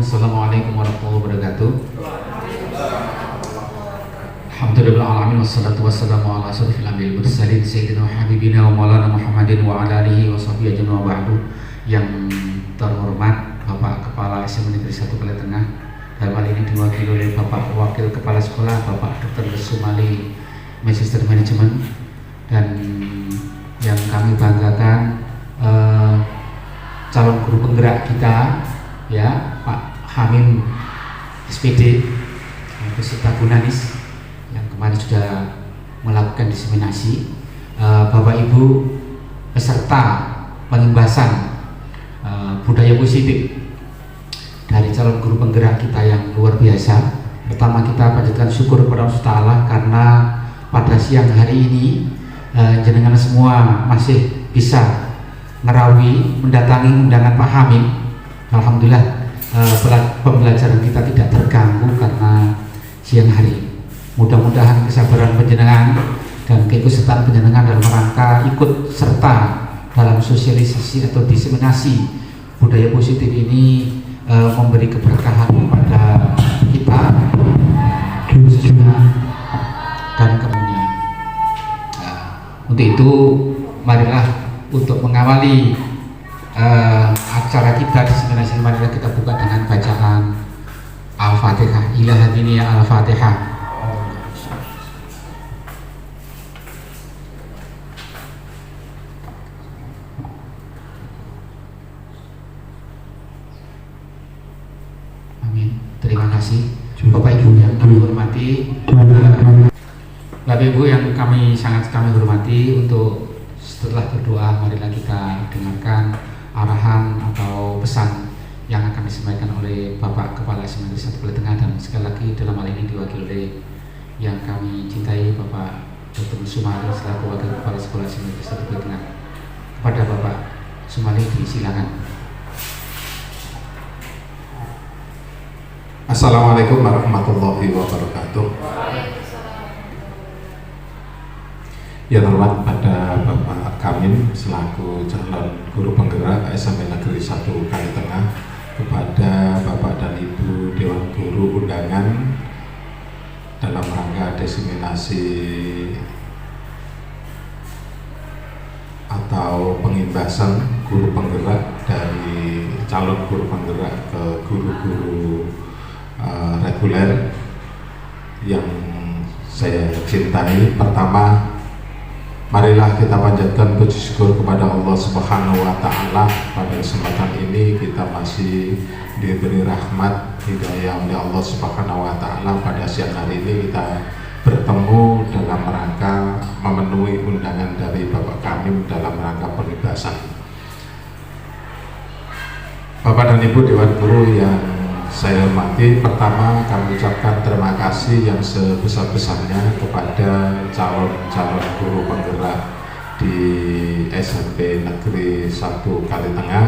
Assalamualaikum warahmatullahi wabarakatuh. Alhamdulillahirrahmanirrahim. Wassalatu wassalamu ala asyrofil anbiya'il mursalin sayyidina wa habibina wa maulana Muhammadin wa ala alihi wa sahbihi ajmain wa ba'du. Yang terhormat Bapak Kepala SMA Negeri 1 Kali Tengah, dalam hal ini diwakili oleh Bapak Wakil Kepala Sekolah Bapak Dr. Sumali, Magister Manajemen, dan yang kami banggakan calon guru penggerak kita, ya, Pak Hamim SPD beserta Bu Nanis yang kemarin sudah melakukan diseminasi, Bapak Ibu peserta pengembasan budaya positif dari calon guru penggerak kita yang luar biasa. Pertama, kita panjatkan syukur kepada Allah Ta'ala karena pada siang hari ini jenengan semua masih bisa ngerawi mendatangi undangan Pak Hamim. Alhamdulillah, pembelajaran kita tidak terganggu karena siang hari. Mudah-mudahan kesabaran panjenengan dan keikutsertaan panjenengan dalam rangka ikut serta dalam sosialisasi atau diseminasi budaya positif ini memberi keberkahan kepada kita khususnya dan kemudian. Untuk itu, marilah untuk mengawali acara kita diseminasi, marilah kita buka dengan bacaan Al-Fatihah. Ila hadini ya Al-Fatihah. Amin. Terima kasih Bapak Ibu yang kami hormati, Bapak Ibu yang sangat kami hormati. Untuk setelah berdoa, marilah kita dengarkan arahan atau pesan yang akan disampaikan oleh Bapak Kepala SMA Negeri 1 Kali Tengah, dan sekali lagi dalam hal ini diwakili oleh yang kami cintai Bapak Dr. Sumali selaku Wakil Kepala Sekolah SMA Negeri 1 Kali Tengah. Kepada Bapak Sumali disilakan. Assalamualaikum warahmatullahi wabarakatuh. Yang hormat pada Bapak Kamim selaku calon guru penggerak SMA Negeri 1 Kali Tengah, kepada Bapak dan Ibu Dewan Guru undangan dalam rangka diseminasi atau pengimbasan guru penggerak dari calon guru penggerak ke guru-guru reguler yang saya cintai. Pertama, marilah kita panjatkan puji syukur kepada Allah Subhanahu wa Ta'ala. Pada kesempatan ini kita masih diberi rahmat hidayah oleh Allah Subhanahu wa Ta'ala. Pada siang hari ini kita bertemu dalam rangka memenuhi undangan dari Bapak Kamim dalam rangka pengibasan. Bapak dan Ibu Dewan Guru yang saya hormati, pertama kami ucapkan terima kasih yang sebesar-besarnya kepada calon-calon guru penggerak di SMP Negeri 1 Kali Tengah,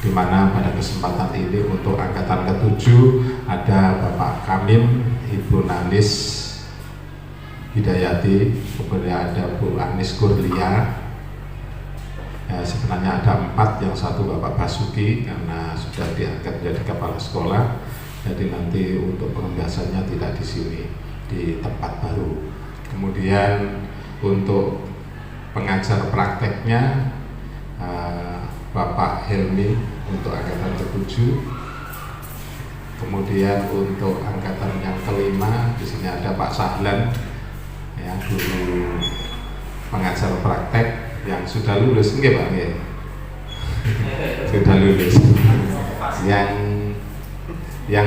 di mana pada kesempatan ini untuk angkatan ke-7 ada Bapak Kamim, Ibu Nanis Hidayati, kemudian ada Bu Anis Kurlia. Ya, sebenarnya ada 4, yang satu Bapak Basuki karena sudah diangkat menjadi kepala sekolah, jadi nanti untuk pengembasannya tidak di sini, di tempat baru. Kemudian untuk pengajar prakteknya Bapak Helmi untuk angkatan ke-7. Kemudian untuk angkatan yang ke-5 di sini ada Pak Sahlan, ya, guru pengajar praktek yang sudah lulus, enggak Pak? Ya? Sudah lulus. Yang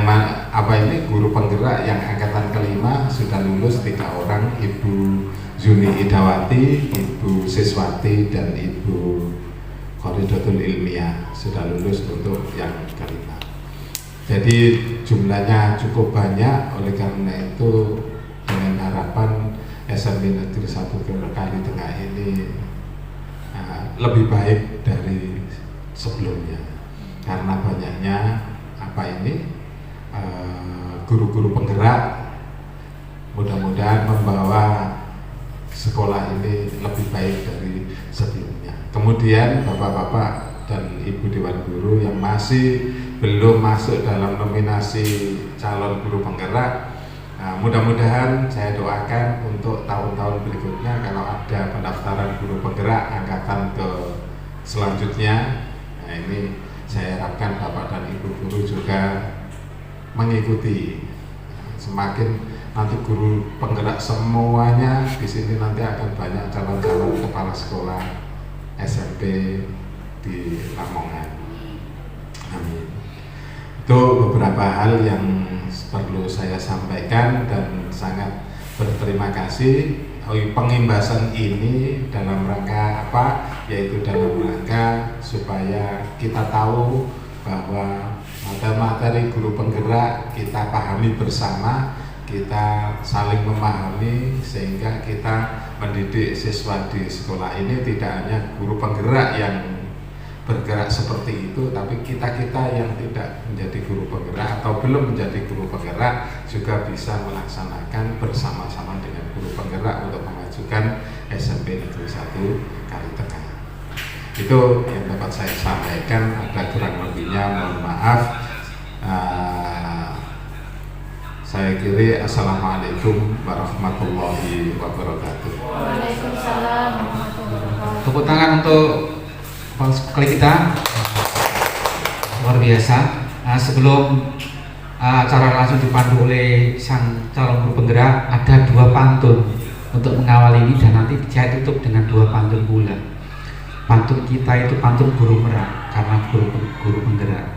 apa ini guru penggerak yang angkatan ke-5 sudah lulus 3 orang, Ibu Zuni Idawati, Ibu Siswati, dan Ibu Khoridatul Ilmiah sudah lulus untuk yang ke-5. Jadi jumlahnya cukup banyak, oleh karena itu dengan harapan SMP Negeri 1 Kali Tengah ini lebih baik dari sebelumnya, karena banyaknya guru-guru penggerak. Mudah-mudahan membawa sekolah ini lebih baik dari sebelumnya. Kemudian Bapak-bapak dan Ibu Dewan Guru yang masih belum masuk dalam nominasi calon guru penggerak. Nah, mudah-mudahan saya doakan untuk tahun-tahun berikutnya kalau ada pendaftaran guru penggerak angkatan ke selanjutnya. Nah, ini saya harapkan Bapak dan Ibu guru juga mengikuti. Semakin nanti guru penggerak semuanya di sini nanti akan banyak calon-calon kepala sekolah SMP di Lamongan. Amin. Itu beberapa hal yang perlu saya sampaikan dan sangat berterima kasih. Pengimbasan ini dalam rangka apa? Yaitu dalam rangka supaya kita tahu bahwa materi guru penggerak kita pahami bersama, kita saling memahami sehingga kita mendidik siswa di sekolah ini tidak hanya guru penggerak yang bergerak seperti itu, tapi kita-kita yang tidak menjadi guru penggerak atau belum menjadi guru penggerak juga bisa melaksanakan bersama-sama dengan guru penggerak untuk memajukan SMP Negeri 1 Kalitengah. Itu yang dapat saya sampaikan, ada kurang lebihnya mohon maaf. Saya kira assalamualaikum warahmatullahi wabarakatuh. Waalaikumsalam warahmatullahi wabarakatuh. Tepuk tangan untuk sekali kita, luar biasa. Sebelum acara langsung dipandu oleh sang calon guru penggerak, ada 2 pantun untuk mengawal ini dan nanti saya tutup dengan 2 pantun pula. Pantun kita itu pantun burung merak karena guru penggerak.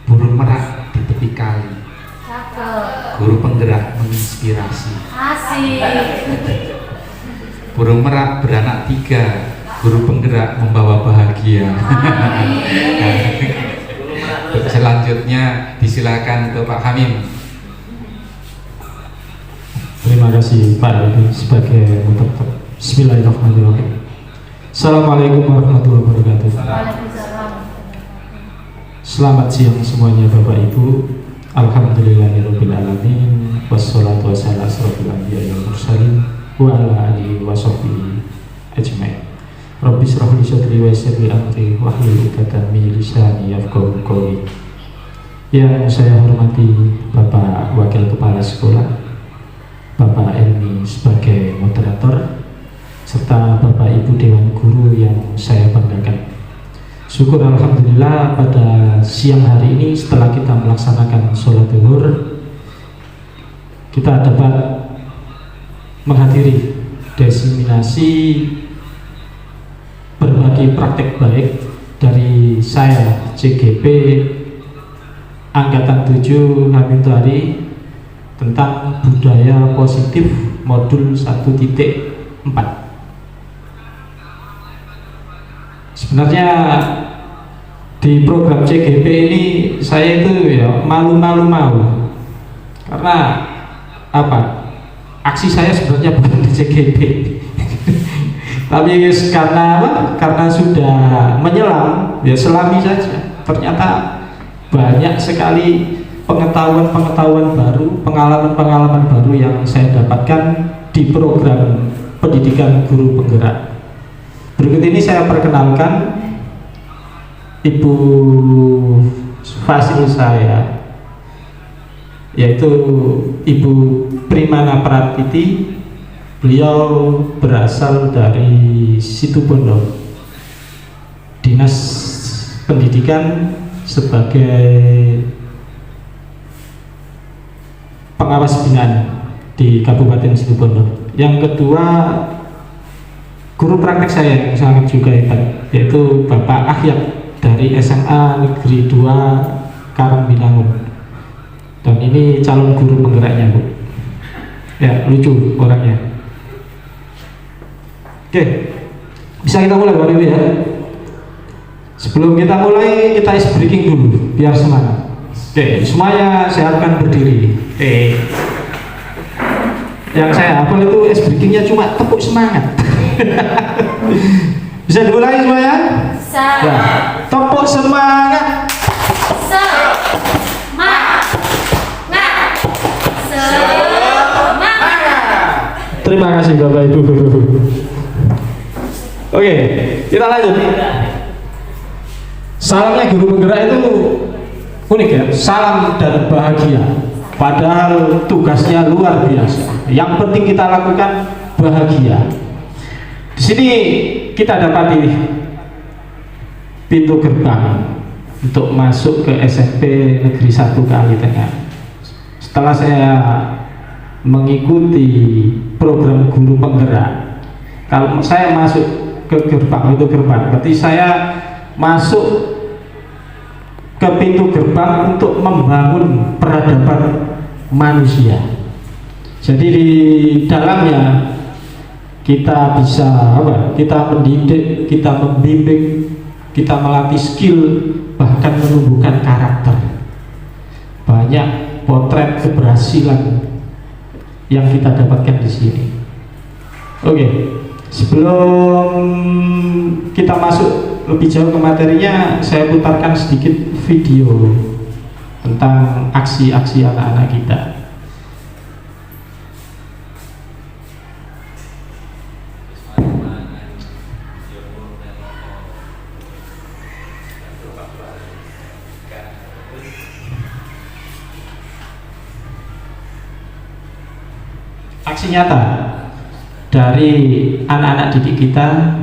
Burung merak di tepi kali, guru penggerak menginspirasi. Asik. Burung merak beranak 3, guru penggerak membawa bahagia. Selanjutnya disilakan ke Pak Hamim. Terima kasih Pak Edi sebagai penutup. Bismillahirrahmanirrahim. Assalamualaikum warahmatullahi wabarakatuh. Waalaikumsalam. Selamat siang semuanya Bapak Ibu. Alhamdulillahirabbil alamin. Wassalatu wassalamu ala asrofil anbiya'i wal mursalin wa ala alihi wa sahbihi ajmain. Rabbi shrah li sadri wa yassir li amri wahlul 'uqdatam min lisani yafqahu qawli. Yang saya hormati Bapak Wakil Kepala Sekolah, Bapak Elmi sebagai moderator, serta Bapak Ibu Dewan Guru yang saya banggakan. Syukur alhamdulillah pada siang hari ini setelah kita melaksanakan sholat zuhur, kita dapat menghadiri diseminasi berbagi praktek baik dari saya CGP Angkatan 7 Hamim Tuhari tentang budaya positif modul 1.4. Sebenarnya di program CGP ini saya itu ya malu-malu karena apa? Aksi saya sebenarnya bukan di CGP. Tapi karena apa? Karena sudah menyelam, ya selami saja. Ternyata banyak sekali pengetahuan baru, pengalaman baru yang saya dapatkan di program pendidikan guru penggerak. Berikut ini saya perkenalkan Ibu Fasil saya, yaitu Ibu Primana Pratiti. Beliau berasal dari Situbondo, Dinas Pendidikan sebagai pengawas binaan di Kabupaten Situbondo. Yang kedua, guru praktek saya yang sangat juga hebat, yaitu Bapak Ahyat dari SMA Negeri 2 Karangbinangun. Dan ini calon guru penggeraknya, Bu. Ya, lucu orangnya. Oke, bisa kita mulai Bapak Ibu ya. Sebelum kita mulai, kita ice breaking dulu biar semangat. Oke, semuanya saya akan berdiri. Yang saya hafal itu ice breakingnya cuma tepuk semangat. Bisa dimulai semuanya? Ya. Tepuk semangat. Terima kasih Bapak Ibu. Oke, kita lanjut. Salamnya guru penggerak itu Unik ya, salam dan bahagia. Padahal tugasnya luar biasa. Yang penting kita lakukan bahagia. Di sini kita dapati pintu gerbang untuk masuk ke SMP Negeri 1 Kali Tengah. Setelah saya mengikuti program guru penggerak, kalau saya masuk ke gerbang itu gerbang, berarti saya masuk ke pintu gerbang untuk membangun peradaban manusia. Jadi di dalamnya kita bisa apa? Kita mendidik, kita membimbing, kita melatih skill, bahkan menumbuhkan karakter. Banyak potret keberhasilan yang kita dapatkan di sini. Oke, sebelum kita masuk lebih jauh ke materinya, saya putarkan sedikit video tentang aksi-aksi anak-anak kita. Aksi nyata dari anak-anak didik kita.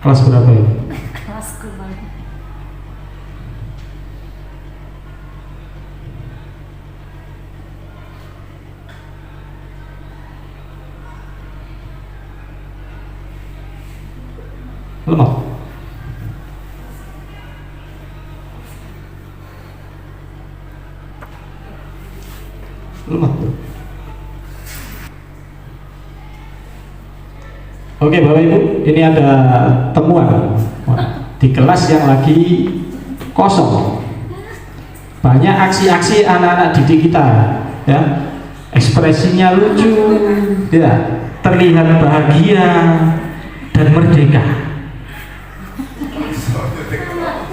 Kelas berapa ini? Kelas kembali. Lemah. Lemah. Oke Bapak Ibu, ini ada temuan di kelas yang lagi kosong. Banyak aksi-aksi anak-anak didik kita, ya, ekspresinya lucu, ya, terlihat bahagia dan merdeka.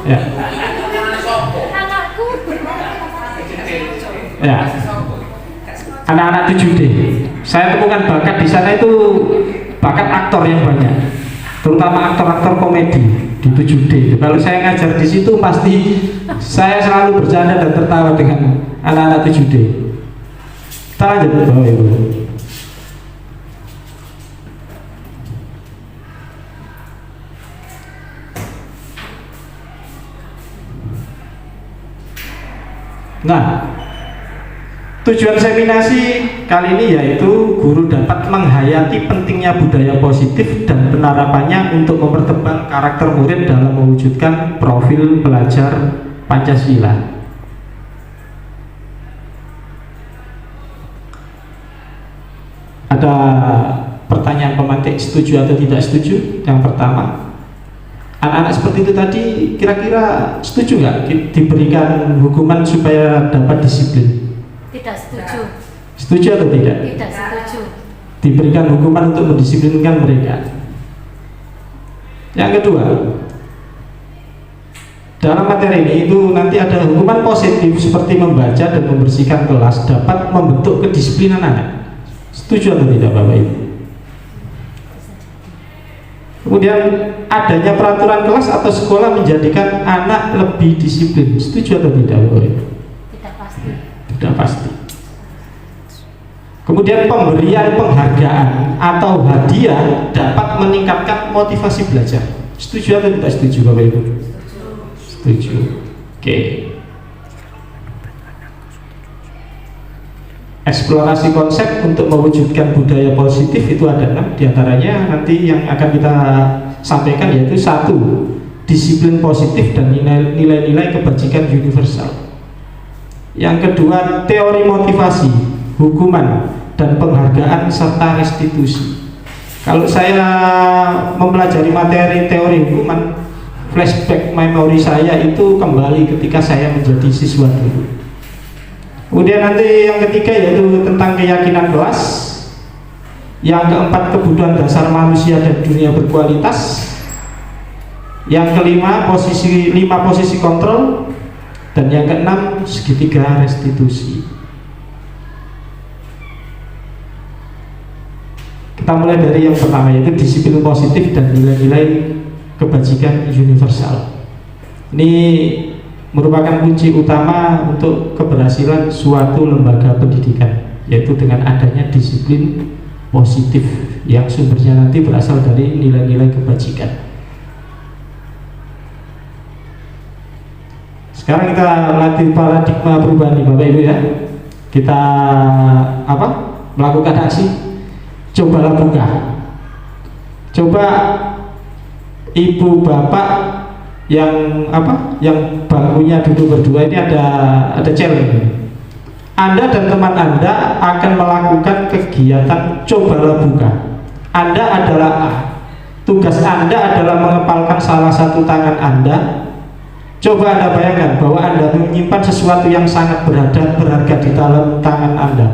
Ya. Anakku. Ya. Anak-anak 7D. Saya temukan bakat di sana itu bakat aktor yang banyak, terutama aktor-aktor komedi di 7D. Kalau saya ngajar di situ pasti saya selalu bercanda dan tertawa dengan anak-anak 7D. Kita lanjut Bapak Ibu. Nah, tujuan seminasi kali ini yaitu guru dapat menghayati pentingnya budaya positif dan penerapannya untuk mempertebal karakter murid dalam mewujudkan profil pelajar Pancasila. Ada pertanyaan pemantik setuju atau tidak setuju? Yang pertama, anak-anak seperti itu tadi kira-kira setuju nggak diberikan hukuman supaya dapat disiplin? Tidak setuju. Setuju atau tidak? Tidak setuju. Diberikan hukuman untuk mendisiplinkan mereka. Yang kedua, dalam materi ini itu nanti ada hukuman positif seperti membaca dan membersihkan kelas dapat membentuk kedisiplinan anak. Setuju atau tidak Bapak Ibu? Kemudian adanya peraturan kelas atau sekolah menjadikan anak lebih disiplin. Setuju atau tidak Bapak Ibu? Tidak pasti. Tidak pasti. Kemudian pemberian penghargaan atau hadiah dapat meningkatkan motivasi belajar. Setuju atau tidak setuju Bapak Ibu? Setuju. Oke. Eksplorasi konsep untuk mewujudkan budaya positif itu ada 6 diantaranya nanti yang akan kita sampaikan, yaitu 1. Disiplin positif dan nilai-nilai kebajikan universal. Yang kedua, teori motivasi, hukuman dan penghargaan serta restitusi. Kalau saya mempelajari materi teori hukuman, flashback memori saya itu kembali ketika saya menjadi siswa dulu. Kemudian nanti yang ketiga yaitu tentang keyakinan kelas. Yang keempat, kebutuhan dasar manusia dan dunia berkualitas. Yang kelima, 5 posisi kontrol. Dan yang keenam, segitiga restitusi. Kita mulai dari yang pertama yaitu disiplin positif dan nilai-nilai kebajikan universal. Ini merupakan kunci utama untuk keberhasilan suatu lembaga pendidikan, yaitu dengan adanya disiplin positif yang sumbernya nanti berasal dari nilai-nilai kebajikan. Sekarang kita latih paradigma perubahan nih Bapak Ibu ya. Kita melakukan aksi cobalah buka. Coba ibu bapak yang bangkunya duduk berdua ini ada challenge. Anda dan teman Anda akan melakukan kegiatan cobalah buka. Anda adalah A. Tugas Anda adalah mengepalkan salah satu tangan Anda. Coba Anda bayangkan bahwa Anda menyimpan sesuatu yang sangat berharga di dalam tangan Anda.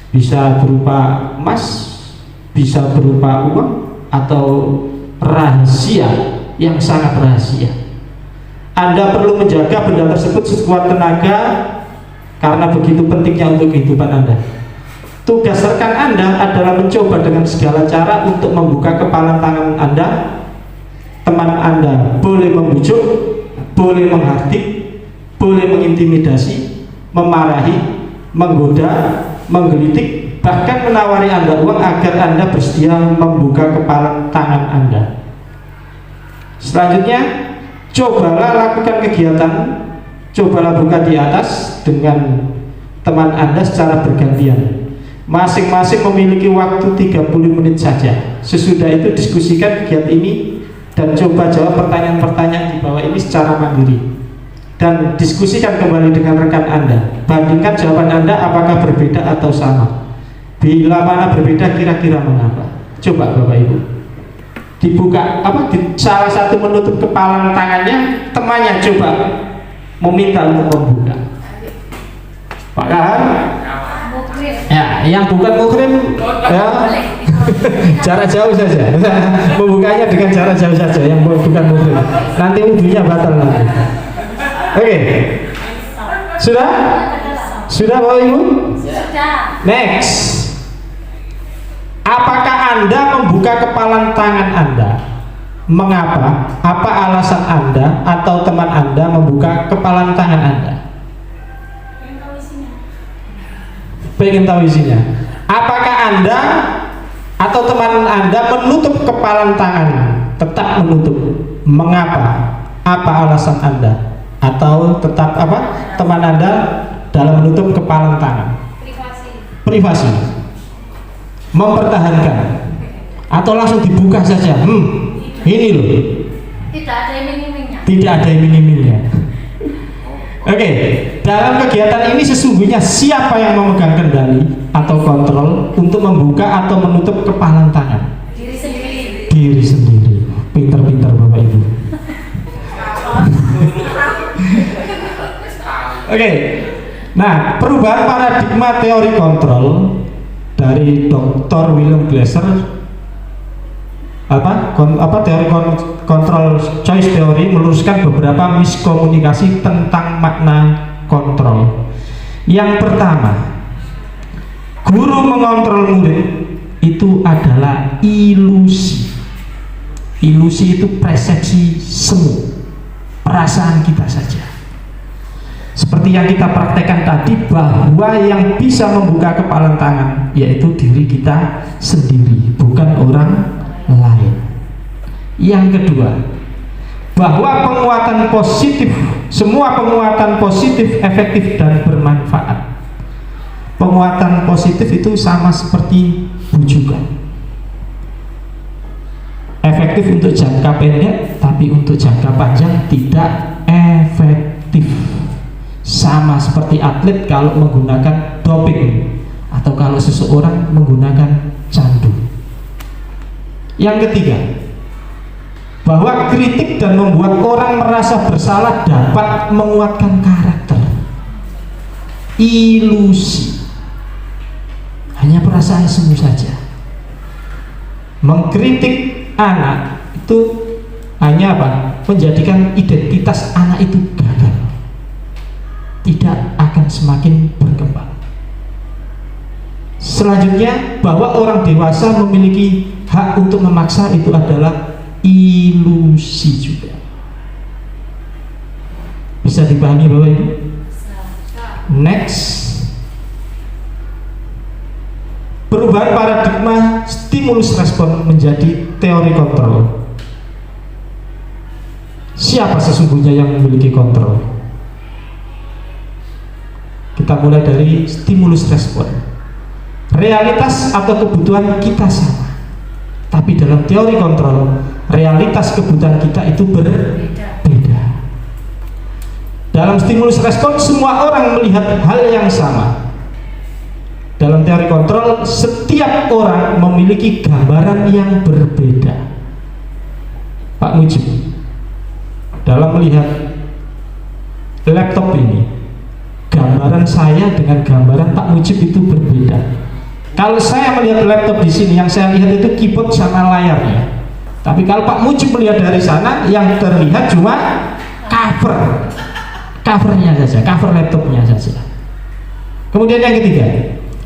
Bisa berupa emas, bisa berupa uang, atau rahasia yang sangat rahasia. Anda perlu menjaga benda tersebut sekuat tenaga karena begitu pentingnya untuk kehidupan Anda. Tugas rekan Anda adalah mencoba dengan segala cara untuk membuka kepalan tangan Anda. Teman Anda boleh membujuk, boleh menghardik, boleh mengintimidasi, memarahi, menggoda, menggelitik, bahkan menawari Anda uang agar Anda bersedia membuka kepalan tangan Anda. Selanjutnya, cobalah lakukan kegiatan cobalah buka di atas dengan teman Anda secara bergantian. Masing-masing memiliki waktu 30 menit saja. Sesudah itu diskusikan kegiatan ini dan coba jawab pertanyaan-pertanyaan di bawah ini secara mandiri. Dan diskusikan kembali dengan rekan Anda. Bandingkan jawaban Anda apakah berbeda atau sama. Bila mana berbeda, kira-kira mengapa? Coba Bapak Ibu. Dibuka salah satu menutup kepalan tangannya, temannya coba meminta untuk membuka. Pak Kahar? Ya, yang bukan muhrim ya, jarak jauh saja. Membukanya dengan jarak jauh saja yang bukan muhrim. Nanti wudhunya batal nanti. Oke. Sudah? Sudah Bapak Ibu? Sudah. Next. Apakah Anda membuka kepalan tangan Anda? Mengapa? Apa alasan Anda atau teman Anda membuka kepalan tangan Anda? Pengen tahu isinya. Apakah Anda atau teman Anda menutup kepalan tangan? Tetap menutup. Mengapa? Apa alasan Anda? Atau tetap teman Anda dalam menutup kepalan tangan? Privasi. Mempertahankan. Atau langsung dibuka saja. Ini loh. Tidak ada iming-imingnya. Tidak ada iming-imingnya. Oke, dalam kegiatan ini sesungguhnya siapa yang memegang kendali atau kontrol untuk membuka atau menutup kepalan tangan? Diri sendiri. Diri sendiri. Pinter-pinter Bapak Ibu. Oke. Nah, perubahan paradigma teori kontrol dari Dr. William Glasser teori kontrol choice theory meluruskan beberapa miskomunikasi tentang makna kontrol. Yang pertama, guru mengontrol murid itu adalah ilusi. Ilusi itu persepsi semu, perasaan kita saja. Seperti yang kita praktekkan tadi, bahwa yang bisa membuka kepalan tangan yaitu diri kita sendiri, bukan orang lain. Yang kedua, bahwa penguatan positif, semua penguatan positif efektif dan bermanfaat. Penguatan positif itu sama seperti bujukan, efektif untuk jangka pendek, tapi untuk jangka panjang tidak efektif. Sama seperti atlet kalau menggunakan doping atau kalau seseorang menggunakan candu. Yang ketiga, bahwa kritik dan membuat orang merasa bersalah dapat menguatkan karakter. Ilusi, hanya perasaan semu saja. Mengkritik anak itu hanya menjadikan identitas anak itu gagal, tidak akan semakin berkembang. Selanjutnya, bahwa orang dewasa memiliki hak untuk memaksa itu adalah ilusi juga. Bisa dipahami Bapak Ibu? Next, perubahan paradigma stimulus respon menjadi teori kontrol. Siapa sesungguhnya yang memiliki kontrol? Kita mulai dari stimulus respon. Realitas atau kebutuhan kita sama, tapi dalam teori kontrol, realitas kebutuhan kita itu berbeda. Dalam stimulus respon, semua orang melihat hal yang sama. Dalam teori kontrol, setiap orang memiliki gambaran yang berbeda. Pak Mujib, dalam melihat laptop ini, gambaran saya dengan gambaran Pak Mujib itu berbeda. Kalau saya melihat laptop di sini, yang saya lihat itu keyboard sama layarnya. Tapi kalau Pak Mujib melihat dari sana, yang terlihat cuma covernya saja, cover laptopnya saja. Kemudian yang ketiga,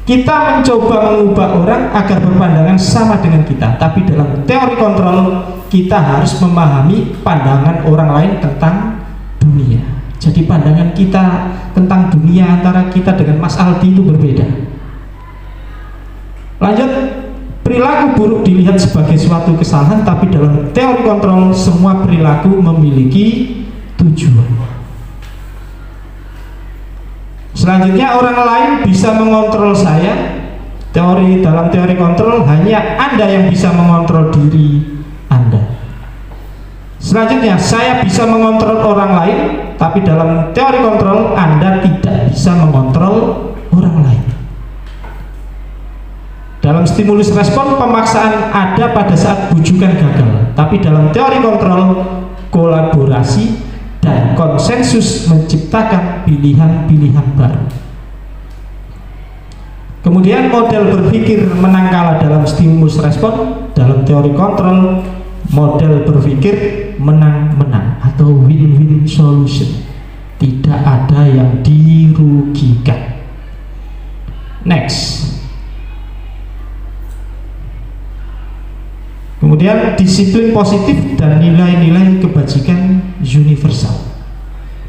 kita mencoba mengubah orang agar berpandangan sama dengan kita. Tapi dalam teori kontrol, kita harus memahami pandangan orang lain tentang dunia. Jadi pandangan kita tentang dunia antara kita dengan Mas Aldi itu berbeda. Lanjut, perilaku buruk dilihat sebagai suatu kesalahan, tapi dalam teori kontrol semua perilaku memiliki tujuan. Selanjutnya, orang lain bisa mengontrol saya. Dalam teori kontrol hanya Anda yang bisa mengontrol diri Anda. Selanjutnya, saya bisa mengontrol orang lain, tapi dalam teori kontrol Anda tidak bisa mengontrol orang lain. Dalam stimulus respon, pemaksaan ada pada saat bujukan gagal, tapi dalam teori kontrol, kolaborasi dan konsensus menciptakan pilihan-pilihan baru. Kemudian model berpikir menang kalah dalam stimulus respon. Dalam teori kontrol, model berpikir menang-menang atau win-win solution. Tidak ada yang dirugikan. Next. Kemudian disiplin positif dan nilai-nilai kebajikan universal.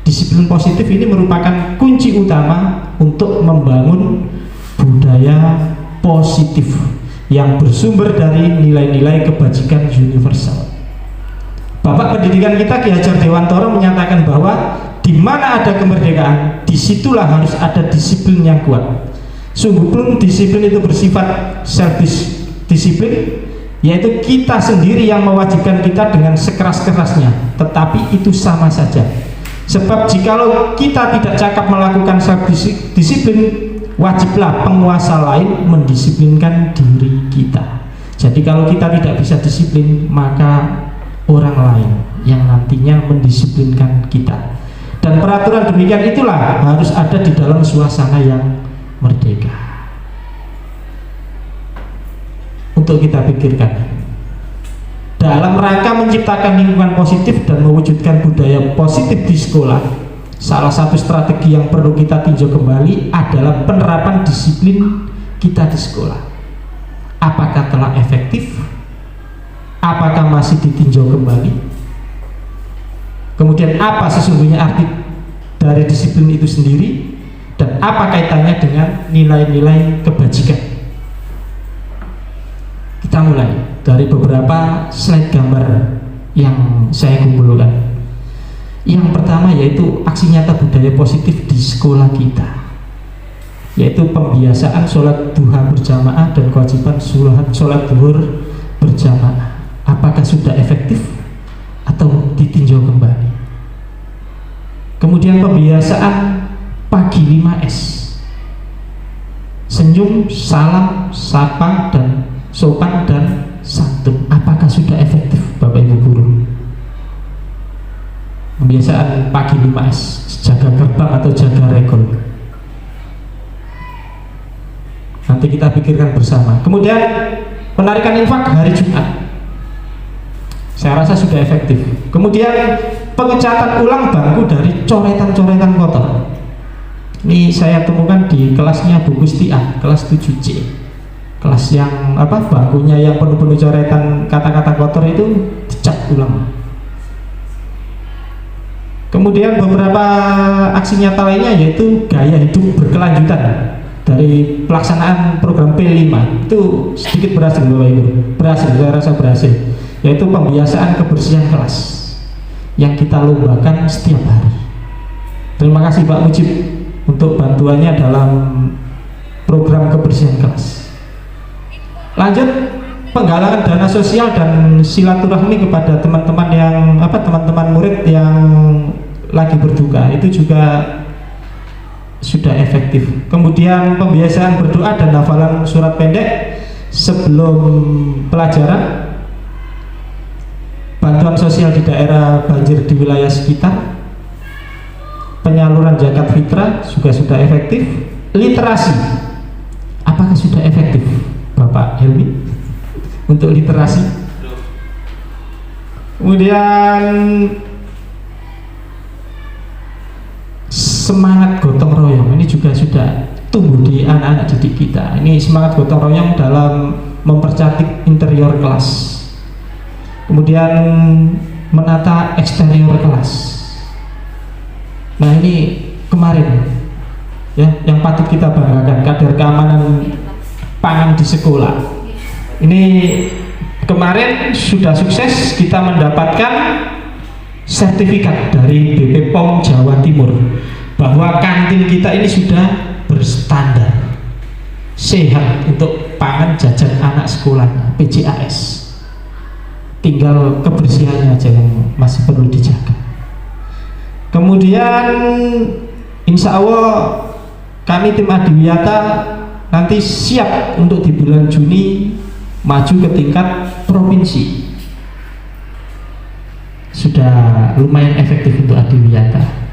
Disiplin positif ini merupakan kunci utama untuk membangun budaya positif yang bersumber dari nilai-nilai kebajikan universal. Bapak pendidikan kita Ki Hajar Dewantoro menyatakan bahwa di mana ada kemerdekaan, disitulah harus ada disiplin yang kuat. Sungguh pun disiplin itu bersifat self-disiplin, yaitu kita sendiri yang mewajibkan kita dengan sekeras-kerasnya, tetapi itu sama saja. Sebab jikalau kita tidak cakap melakukan self-disiplin, wajiblah penguasa lain mendisiplinkan diri kita. Jadi kalau kita tidak bisa disiplin, maka orang lain yang nantinya mendisiplinkan kita. Dan peraturan demikian itulah harus ada di dalam suasana yang merdeka. Untuk kita pikirkan, dalam rangka menciptakan lingkungan positif dan mewujudkan budaya positif di sekolah, salah satu strategi yang perlu kita tinjau kembali adalah penerapan disiplin kita di sekolah. Apakah telah efektif? Apakah masih ditinjau kembali? Kemudian apa sesungguhnya arti dari disiplin itu sendiri, dan apa kaitannya dengan nilai-nilai kebajikan? Kita mulai dari beberapa slide gambar yang saya kumpulkan. Yang pertama yaitu aksi nyata budaya positif di sekolah kita, yaitu pembiasaan sholat duha berjamaah dan kewajiban sholat duhur berjamaah. Apakah sudah efektif atau ditinjau kembali? Kemudian pembiasaan pagi 5S, senyum, salam, sapa, dan sopan dan santun. Apakah sudah efektif Bapak Ibu guru? Pembiasaan pagi 5S, jaga gerbang atau jaga regol. Nanti kita pikirkan bersama. Kemudian penarikan infak hari Jumat, saya rasa sudah efektif. Kemudian pengecatan ulang bangku dari coretan-coretan kotor. Ini saya temukan di kelasnya Bu Gustiah, kelas 7C. Kelas yang bangkunya yang penuh-penuh coretan kata-kata kotor itu dicat ulang. Kemudian beberapa aksi nyata lainnya yaitu gaya hidup berkelanjutan dari pelaksanaan program P5 itu sedikit berhasil Bapak Ibu, berhasil, saya rasa berhasil, yaitu pembiasaan kebersihan kelas yang kita lombakan setiap hari. Terima kasih Pak Mujib untuk bantuannya dalam program kebersihan kelas. Lanjut, penggalangan dana sosial dan silaturahmi kepada teman-teman yang teman-teman murid yang lagi berduka itu juga sudah efektif. Kemudian pembiasaan berdoa dan hafalan surat pendek sebelum pelajaran, bantuan sosial di daerah banjir di wilayah sekitar, penyaluran zakat fitrah juga sudah efektif. Literasi, apakah sudah efektif Bapak Helmi untuk literasi? Kemudian semangat gotong royong ini juga sudah tumbuh di anak-anak didik kita. Ini semangat gotong royong dalam mempercantik interior kelas, kemudian menata eksterior kelas. Nah ini kemarin ya yang patut kita banggakan, kadar keamanan pangan di sekolah. Ini kemarin sudah sukses kita mendapatkan sertifikat dari BP POM Jawa Timur bahwa kantin kita ini sudah berstandar sehat untuk pangan jajan anak sekolahnya, PJAS. Tinggal kebersihannya aja yang masih perlu dijaga. Kemudian insya Allah kami tim Adiwiyata nanti siap untuk di bulan Juni maju ke tingkat provinsi. Sudah lumayan efektif untuk Adiwiyata.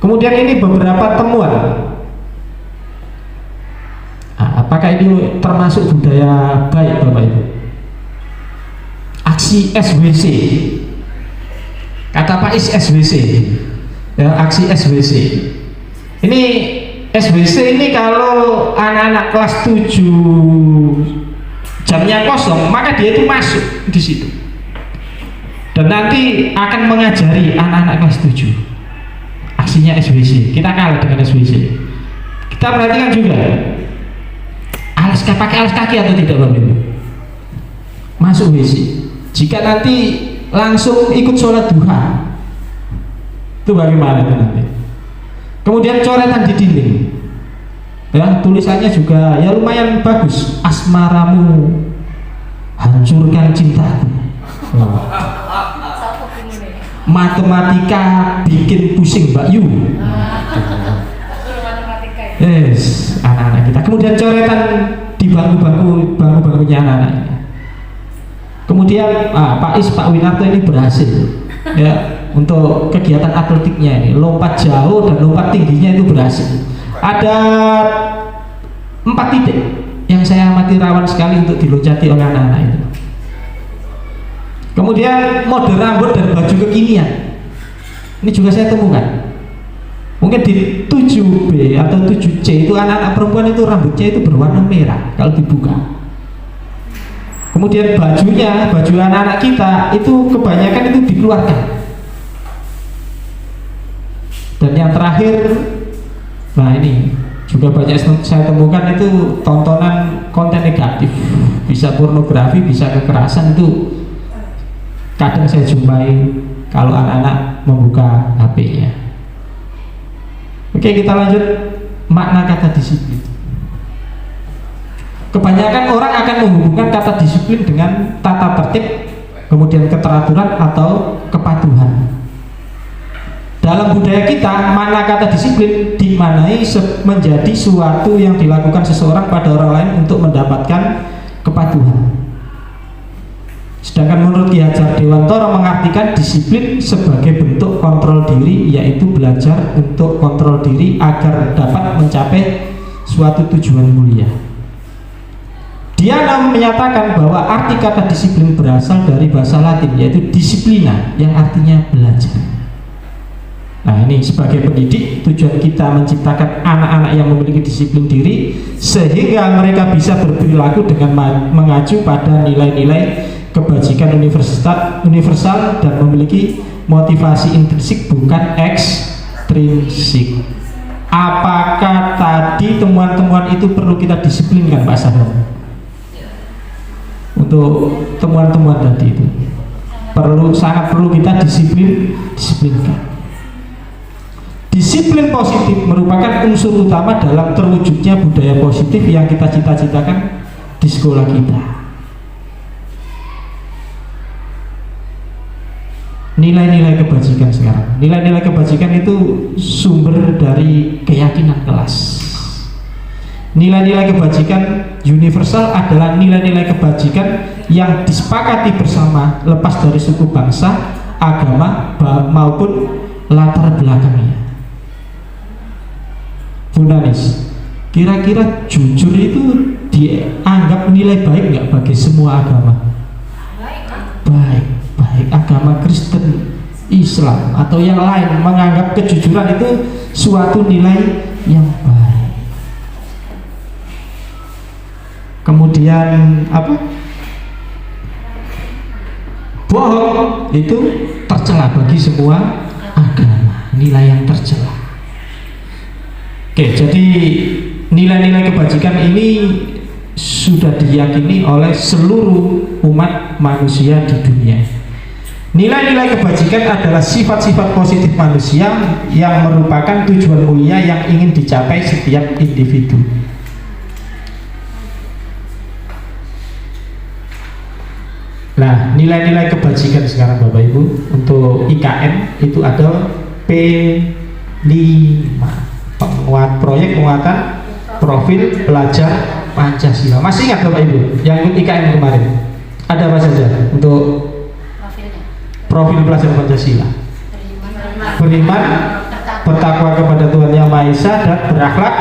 Kemudian ini beberapa temuan. Apakah ini termasuk budaya baik Bapak Ibu? Aksi SWC. Kata Pak Is SWC. Ya, aksi SWC. Ini SWC ini kalau anak-anak kelas 7 jamnya kosong, maka dia itu masuk di situ. Dan nanti akan mengajari anak-anak kelas 7. Aksinya SWC, kita kalah dengan SWC. Kita perhatikan juga pakai alas kaki atau tidak Bapak Ibu? Masuk WC. Jika nanti langsung ikut sholat duha, itu bagaimana itu nanti? Kemudian coretan di dinding, ya tulisannya juga ya lumayan bagus. Asmaramu hancurkan cintaku. Matematika bikin pusing Mbak Yu. Yes, anak-anak kita. Kemudian coretan di bangku-bangkunya anak-anaknya. Kemudian Pak Is, Pak Winarto ini berhasil ya untuk kegiatan atletiknya ini, lompat jauh dan lompat tingginya itu berhasil. Ada 4 titik yang saya amati rawan sekali untuk diloncati oleh anak-anak itu. Kemudian mode rambut dan baju kekinian ini juga saya temukan. Mungkin di 7B atau 7C itu anak-anak perempuan itu rambutnya itu berwarna merah kalau dibuka. Kemudian bajunya, baju anak-anak kita itu kebanyakan itu dikeluarkan. Dan yang terakhir, nah ini juga banyak saya temukan itu tontonan konten negatif, bisa pornografi, bisa kekerasan, itu kadang saya jumpai kalau anak-anak membuka HP-nya. Oke, kita lanjut makna kata disiplin. Kebanyakan orang akan menghubungkan kata disiplin dengan tata tertib, kemudian keteraturan atau kepatuhan. Dalam budaya kita, makna kata disiplin dimaknai menjadi suatu yang dilakukan seseorang pada orang lain untuk mendapatkan kepatuhan. Sedangkan menurut Ki Hajar Dewantara mengartikan disiplin sebagai bentuk kontrol diri, yaitu belajar untuk kontrol diri agar dapat mencapai suatu tujuan mulia. Dia menyatakan bahwa arti kata disiplin berasal dari bahasa Latin, yaitu disciplina, yang artinya belajar. Nah, ini sebagai pendidik, tujuan kita menciptakan anak-anak yang memiliki disiplin diri sehingga mereka bisa berperilaku dengan mengacu pada nilai-nilai kebajikan universal dan memiliki motivasi intrinsik bukan ekstrinsik. Apakah tadi temuan-temuan itu perlu kita disiplinkan Pak Sahrul? Untuk temuan-temuan tadi itu sangat perlu kita disiplinkan. Disiplin positif merupakan unsur utama dalam terwujudnya budaya positif yang kita cita-citakan di sekolah kita. Nilai-nilai kebajikan sekarang. Nilai-nilai kebajikan itu sumber dari keyakinan kelas. Nilai-nilai kebajikan universal adalah nilai-nilai kebajikan yang disepakati bersama lepas dari suku bangsa, agama maupun latar belakangnya. Bu Nanis, kira-kira jujur itu dianggap nilai baik nggak bagi semua agama? Baik. Agama Kristen, Islam atau yang lain menganggap kejujuran itu suatu nilai yang baik. Kemudian apa? Bohong itu tercela bagi semua agama, nilai yang tercela. Oke, jadi nilai-nilai kebajikan ini sudah diyakini oleh seluruh umat manusia di dunia. Nilai-nilai kebajikan adalah sifat-sifat positif manusia yang merupakan tujuan mulia yang ingin dicapai setiap individu. Nah, nilai-nilai kebajikan sekarang Bapak Ibu untuk IKN itu ada P5, proyek penguatan profil pelajar Pancasila. Masih ingat Bapak Ibu yang ikut IKN kemarin? Ada apa saja untuk profil pelajar Pancasila? Beriman, bertakwa kepada Tuhan Yang Maha Esa dan berakhlak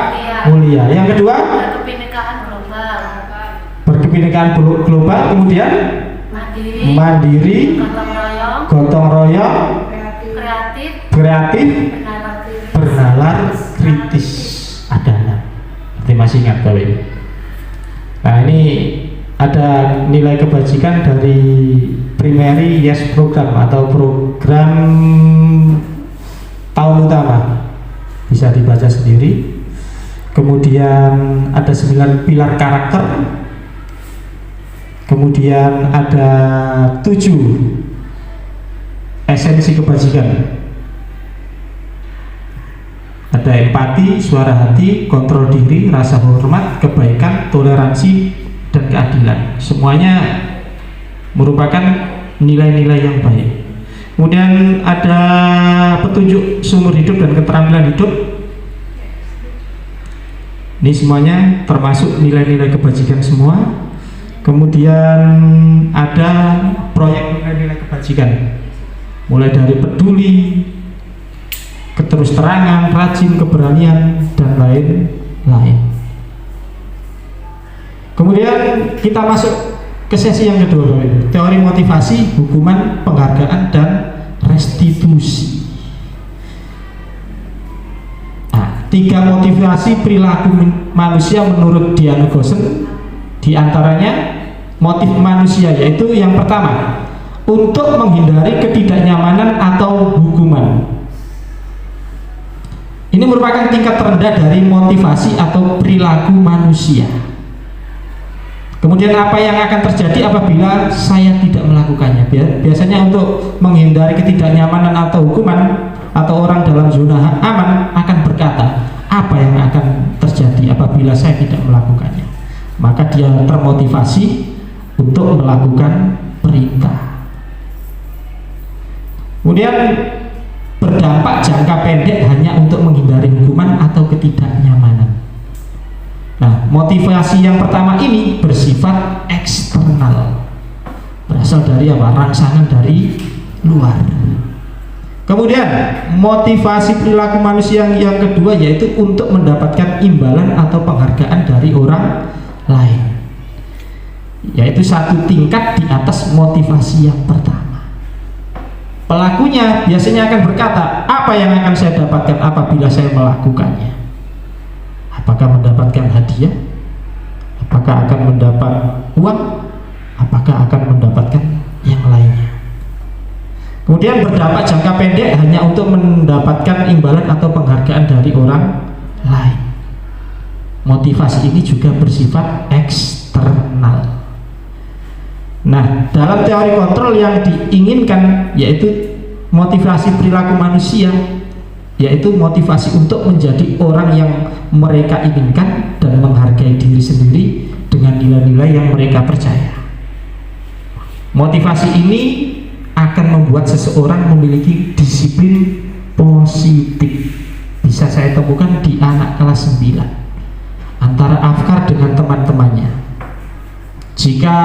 mulia. Yang kedua, berkebinekaan global. Kemudian mandiri, gotong royong, kreatif, bernalar, kritis, adana. Masih ingat Bapak Ibu? Nah, ini ada nilai kebajikan dari Primary Yes Program atau program tahun utama, bisa dibaca sendiri. Kemudian ada 9 pilar karakter, kemudian ada 7 esensi kebajikan. Ada empati, suara hati, kontrol diri, rasa hormat, kebaikan, toleransi, dan keadilan. Semuanya merupakan nilai-nilai yang baik. Kemudian ada petunjuk sumber hidup dan keterampilan hidup. Ini semuanya termasuk nilai-nilai kebajikan semua. Kemudian ada proyek nilai-nilai kebajikan, mulai dari peduli, keterus-terangan, rajin, keberanian, dan lain-lain. Kemudian kita masuk ke sesi yang kedua, teori motivasi, hukuman, penghargaan, dan restitusi. Nah, 3 motivasi perilaku manusia menurut Diana Goosen, diantaranya motif manusia, yaitu yang pertama, untuk menghindari ketidaknyamanan atau hukuman. Ini merupakan tingkat terendah dari motivasi atau perilaku manusia. Kemudian apa yang akan terjadi apabila saya tidak melakukannya? Biasanya untuk menghindari ketidaknyamanan atau hukuman, atau orang dalam zona aman akan berkata, apa yang akan terjadi apabila saya tidak melakukannya? Maka dia termotivasi untuk melakukan perintah. Kemudian berdampak jangka pendek hanya untuk menghindari hukuman atau ketidaknyamanan. Nah, motivasi yang pertama ini bersifat eksternal, berasal dari apa? Rangsangan dari luar. Kemudian motivasi perilaku manusia yang kedua yaitu untuk mendapatkan imbalan atau penghargaan dari orang lain, yaitu satu tingkat di atas motivasi yang pertama. Pelakunya biasanya akan berkata, apa yang akan saya dapatkan apabila saya melakukannya? Apakah mendapatkan hadiah? Apakah akan mendapat uang? Apakah akan mendapatkan yang lainnya? Kemudian berdampak jangka pendek hanya untuk mendapatkan imbalan atau penghargaan dari orang lain. Motivasi ini juga bersifat eksternal. Nah, dalam teori kontrol yang diinginkan yaitu motivasi perilaku manusia, yaitu motivasi untuk menjadi orang yang mereka inginkan dan menghargai diri sendiri dengan nilai-nilai yang mereka percaya. Motivasi ini akan membuat seseorang memiliki disiplin positif. Bisa saya temukan di anak kelas 9 antara Afkar dengan teman-temannya. Jika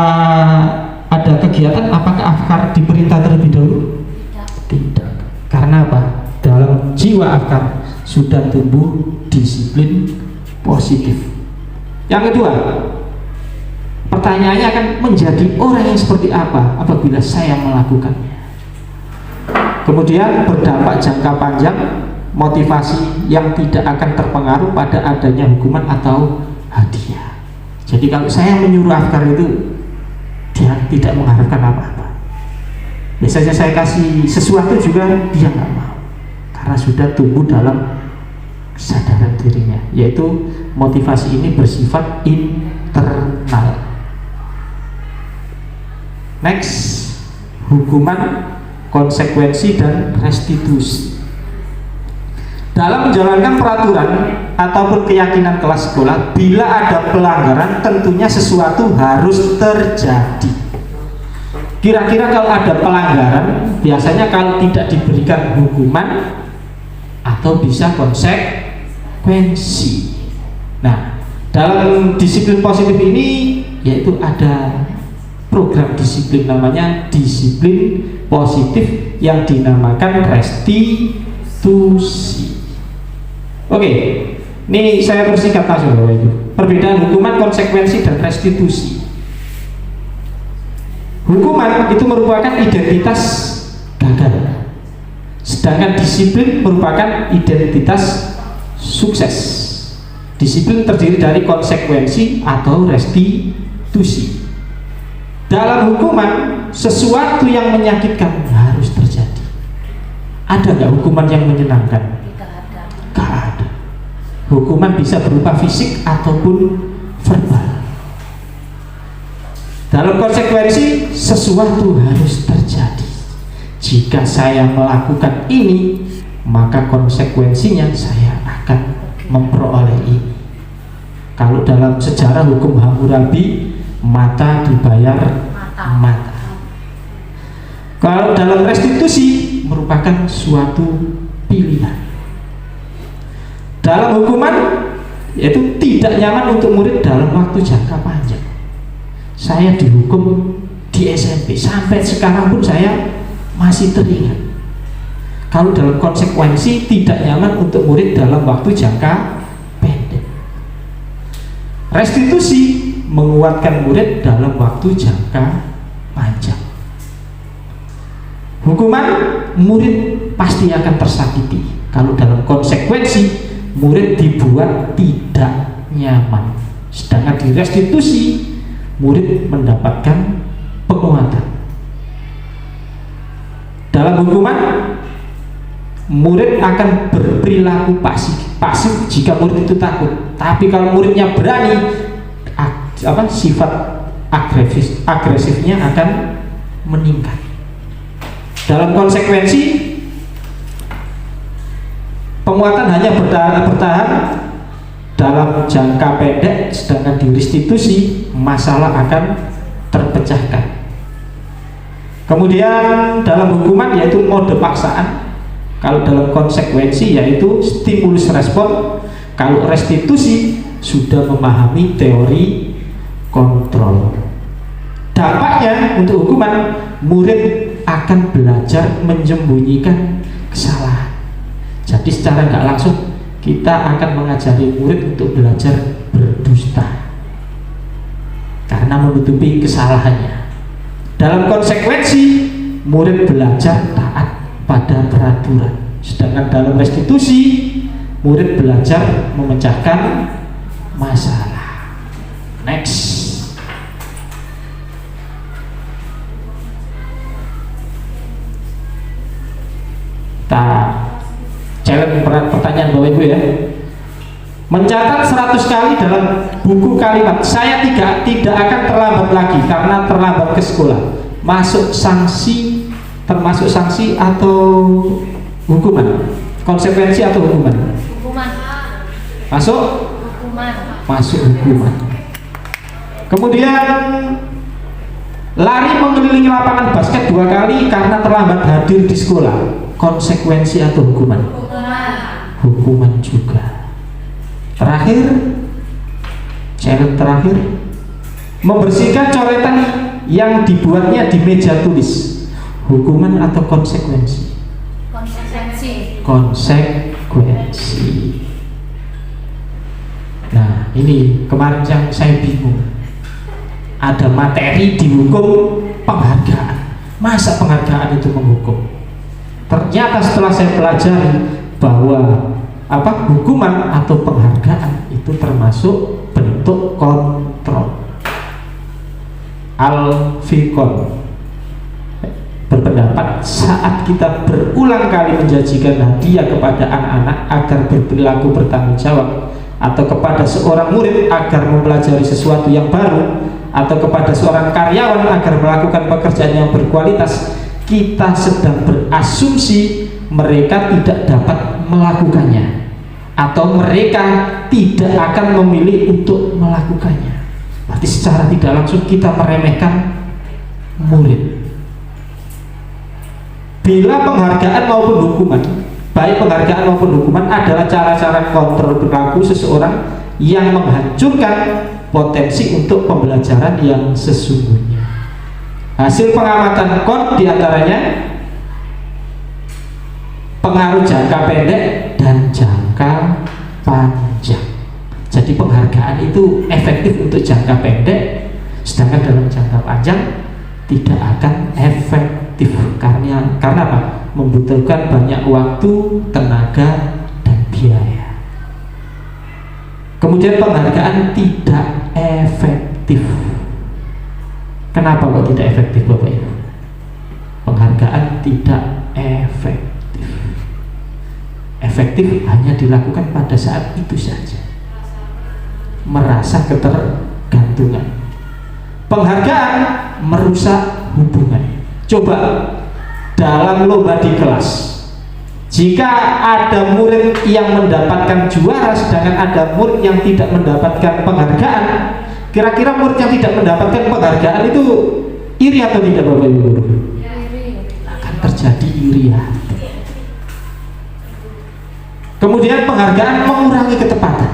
ada kegiatan, apakah Afkar diperintah terlebih dahulu? Tidak. Karena apa? Dalam jiwa Afkar sudah tumbuh disiplin positif. Yang kedua, pertanyaannya akan menjadi orang yang seperti apa apabila saya melakukannya. Kemudian berdampak jangka panjang, motivasi yang tidak akan terpengaruh pada adanya hukuman atau hadiah. Jadi kalau saya menyuruh Afkar itu, dia tidak mengharapkan apa-apa. Biasanya saya kasih sesuatu juga dia nggak mau, karena sudah tumbuh dalam kesadaran dirinya, yaitu motivasi ini bersifat internal. Next, hukuman, konsekuensi, dan restitusi. Dalam menjalankan peraturan ataupun keyakinan kelas sekolah, bila ada pelanggaran tentunya sesuatu harus terjadi. Kira-kira kalau ada pelanggaran, biasanya kalau tidak diberikan hukuman atau bisa konsekuensi. Nah, dalam disiplin positif ini yaitu ada program disiplin namanya disiplin positif yang dinamakan restitusi. Oke, ini saya persingkat langsung Bapak Ibu. Perbedaan hukuman, konsekuensi, dan restitusi. Hukuman itu merupakan identitas gagal, sedangkan disiplin merupakan identitas sukses. Disiplin terdiri dari konsekuensi atau restitusi. Dalam hukuman, sesuatu yang menyakitkan harus terjadi. Ada nggak hukuman yang menyenangkan? Gak ada. Hukuman bisa berupa fisik ataupun verbal. Dalam konsekuensi, sesuatu harus terjadi. Jika saya melakukan ini, maka konsekuensinya saya akan memperoleh ini. Kalau dalam sejarah hukum Hammurabi, mata dibayar mata. Kalau dalam restitusi, merupakan suatu pilihan. Dalam hukuman, yaitu tidak nyaman untuk murid dalam waktu jangka panjang. Saya dihukum di SMP, sampai sekarang pun saya masih teringat. Kalau dalam konsekuensi, tidak nyaman untuk murid dalam waktu jangka pendek. Restitusi menguatkan murid dalam waktu jangka panjang. Hukuman, murid pasti akan tersakiti. Kalau dalam konsekuensi, murid dibuat tidak nyaman. Sedangkan di restitusi, murid mendapatkan penguatan. Dalam hukuman, murid akan berperilaku pasif jika murid itu takut. Tapi kalau muridnya berani, sifat agresifnya akan meningkat. Dalam konsekuensi, penguatan hanya bertahan dalam jangka pendek, sedangkan di restitusi masalah akan terpecahkan. Kemudian dalam hukuman yaitu mode paksaan. Kalau dalam konsekuensi yaitu stimulus respon. Kalau restitusi sudah memahami teori kontrol. Dampaknya untuk hukuman, murid akan belajar menyembunyikan kesalahan. Jadi secara nggak langsung kita akan mengajari murid untuk belajar berdusta karena menutupi kesalahannya. Dalam konsekuensi, murid belajar taat pada peraturan. Sedangkan dalam restitusi, murid belajar memecahkan masalah. Next. silent pertanyaan Bapak Ibu ya. Mencatat 100 kali dalam buku kalimat saya tidak akan terlambat lagi karena terlambat ke sekolah. Masuk sanksi, termasuk sanksi atau hukuman? Konsekuensi atau hukuman? Hukuman. Masuk? Hukuman. Masuk hukuman. Kemudian lari mengelilingi lapangan basket 2 kali karena terlambat hadir di sekolah. Konsekuensi atau hukuman? Hukuman. Hukuman juga. Terakhir, challenge terakhir, membersihkan coretan yang dibuatnya di meja tulis. Hukuman atau konsekuensi? Konsekuensi. Konsekuensi. Nah, ini kemarin yang saya bingung. Ada materi dihukum penghargaan. Masa penghargaan itu menghukum? Ternyata setelah saya pelajari bahwa hukuman atau penghargaan itu termasuk bentuk kontrol. Al-Fikon berpendapat saat kita berulang kali menjanjikan hadiah kepada anak-anak agar berperilaku bertanggung jawab, atau kepada seorang murid agar mempelajari sesuatu yang baru, atau kepada seorang karyawan agar melakukan pekerjaan yang berkualitas, kita sedang berasumsi mereka tidak dapat melakukannya atau mereka tidak akan memilih untuk melakukannya. Berarti secara tidak langsung kita meremehkan murid. Bila penghargaan maupun hukuman, baik penghargaan maupun hukuman adalah cara-cara kontrol perilaku seseorang yang menghancurkan potensi untuk pembelajaran yang sesungguhnya. Hasil pengamatan KON diantaranya pengaruh jangka pendek dan jangka panjang. Jadi penghargaan itu efektif untuk jangka pendek, sedangkan dalam jangka panjang tidak akan efektif karena apa? Membutuhkan banyak waktu, tenaga, dan biaya. Kemudian penghargaan tidak efektif. Kenapa kok tidak efektif Bapak Ibu? Penghargaan tidak efektif. Efektif hanya dilakukan pada saat itu saja. Merasa ketergantungan. Penghargaan merusak hubungan. Coba dalam lomba di kelas, jika ada murid yang mendapatkan juara sedangkan ada murid yang tidak mendapatkan penghargaan, kira-kira murid yang tidak mendapatkan penghargaan itu iri atau tidak Bapak Ibu Guru? Akan terjadi iri hati. Kemudian penghargaan mengurangi ketepatan.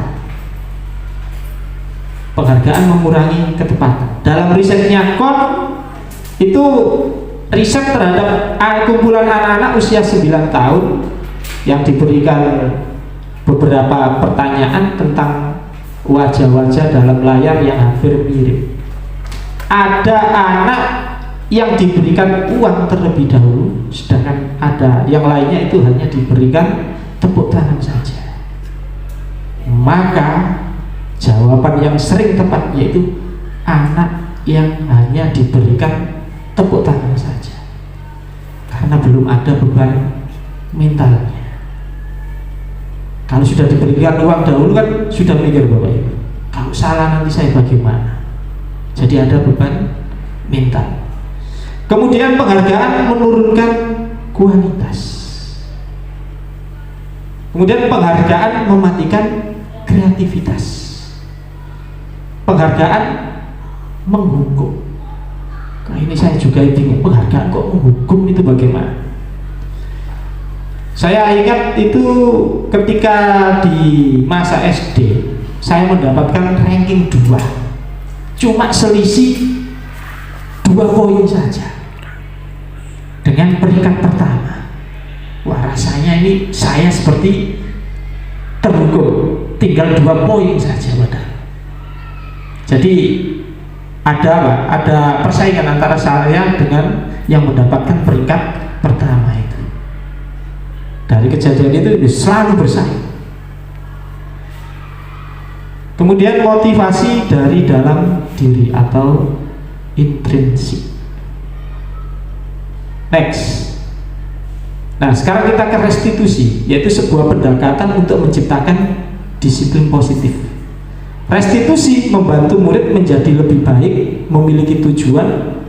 Penghargaan mengurangi ketepatan. Dalam risetnya KON itu riset terhadap kumpulan anak-anak usia 9 tahun yang diberikan beberapa pertanyaan tentang wajah-wajah dalam layar yang hampir mirip. Ada anak yang diberikan uang terlebih dahulu, sedangkan ada yang lainnya itu hanya diberikan tepuk tangan saja. Maka jawaban yang sering tepat yaitu anak yang hanya diberikan tepuk tangan saja, karena belum ada beban mentalnya. Kalau sudah diberikan uang dahulu kan sudah mikir Bapak Ibu, kalau salah nanti saya bagaimana? Jadi ada beban mental. Kemudian penghargaan menurunkan kualitas. Kemudian penghargaan mematikan kreativitas. Penghargaan menghukum. Nah, ini saya juga bingung, penghargaan kok menghukum itu bagaimana? Saya ingat itu ketika di masa SD, saya mendapatkan ranking 2, cuma selisih 2 poin saja dengan peringkat pertama. Wah, rasanya ini saya seperti terhukum, tinggal 2 poin saja padahal. Jadi ada persaingan antara saya dengan yang mendapatkan peringkat pertama itu. Dari kejadian itu selalu bersaing. Kemudian motivasi dari dalam diri atau intrinsik. Next. Nah, sekarang kita ke restitusi, yaitu sebuah pendekatan untuk menciptakan disiplin positif. Restitusi membantu murid menjadi lebih baik, memiliki tujuan,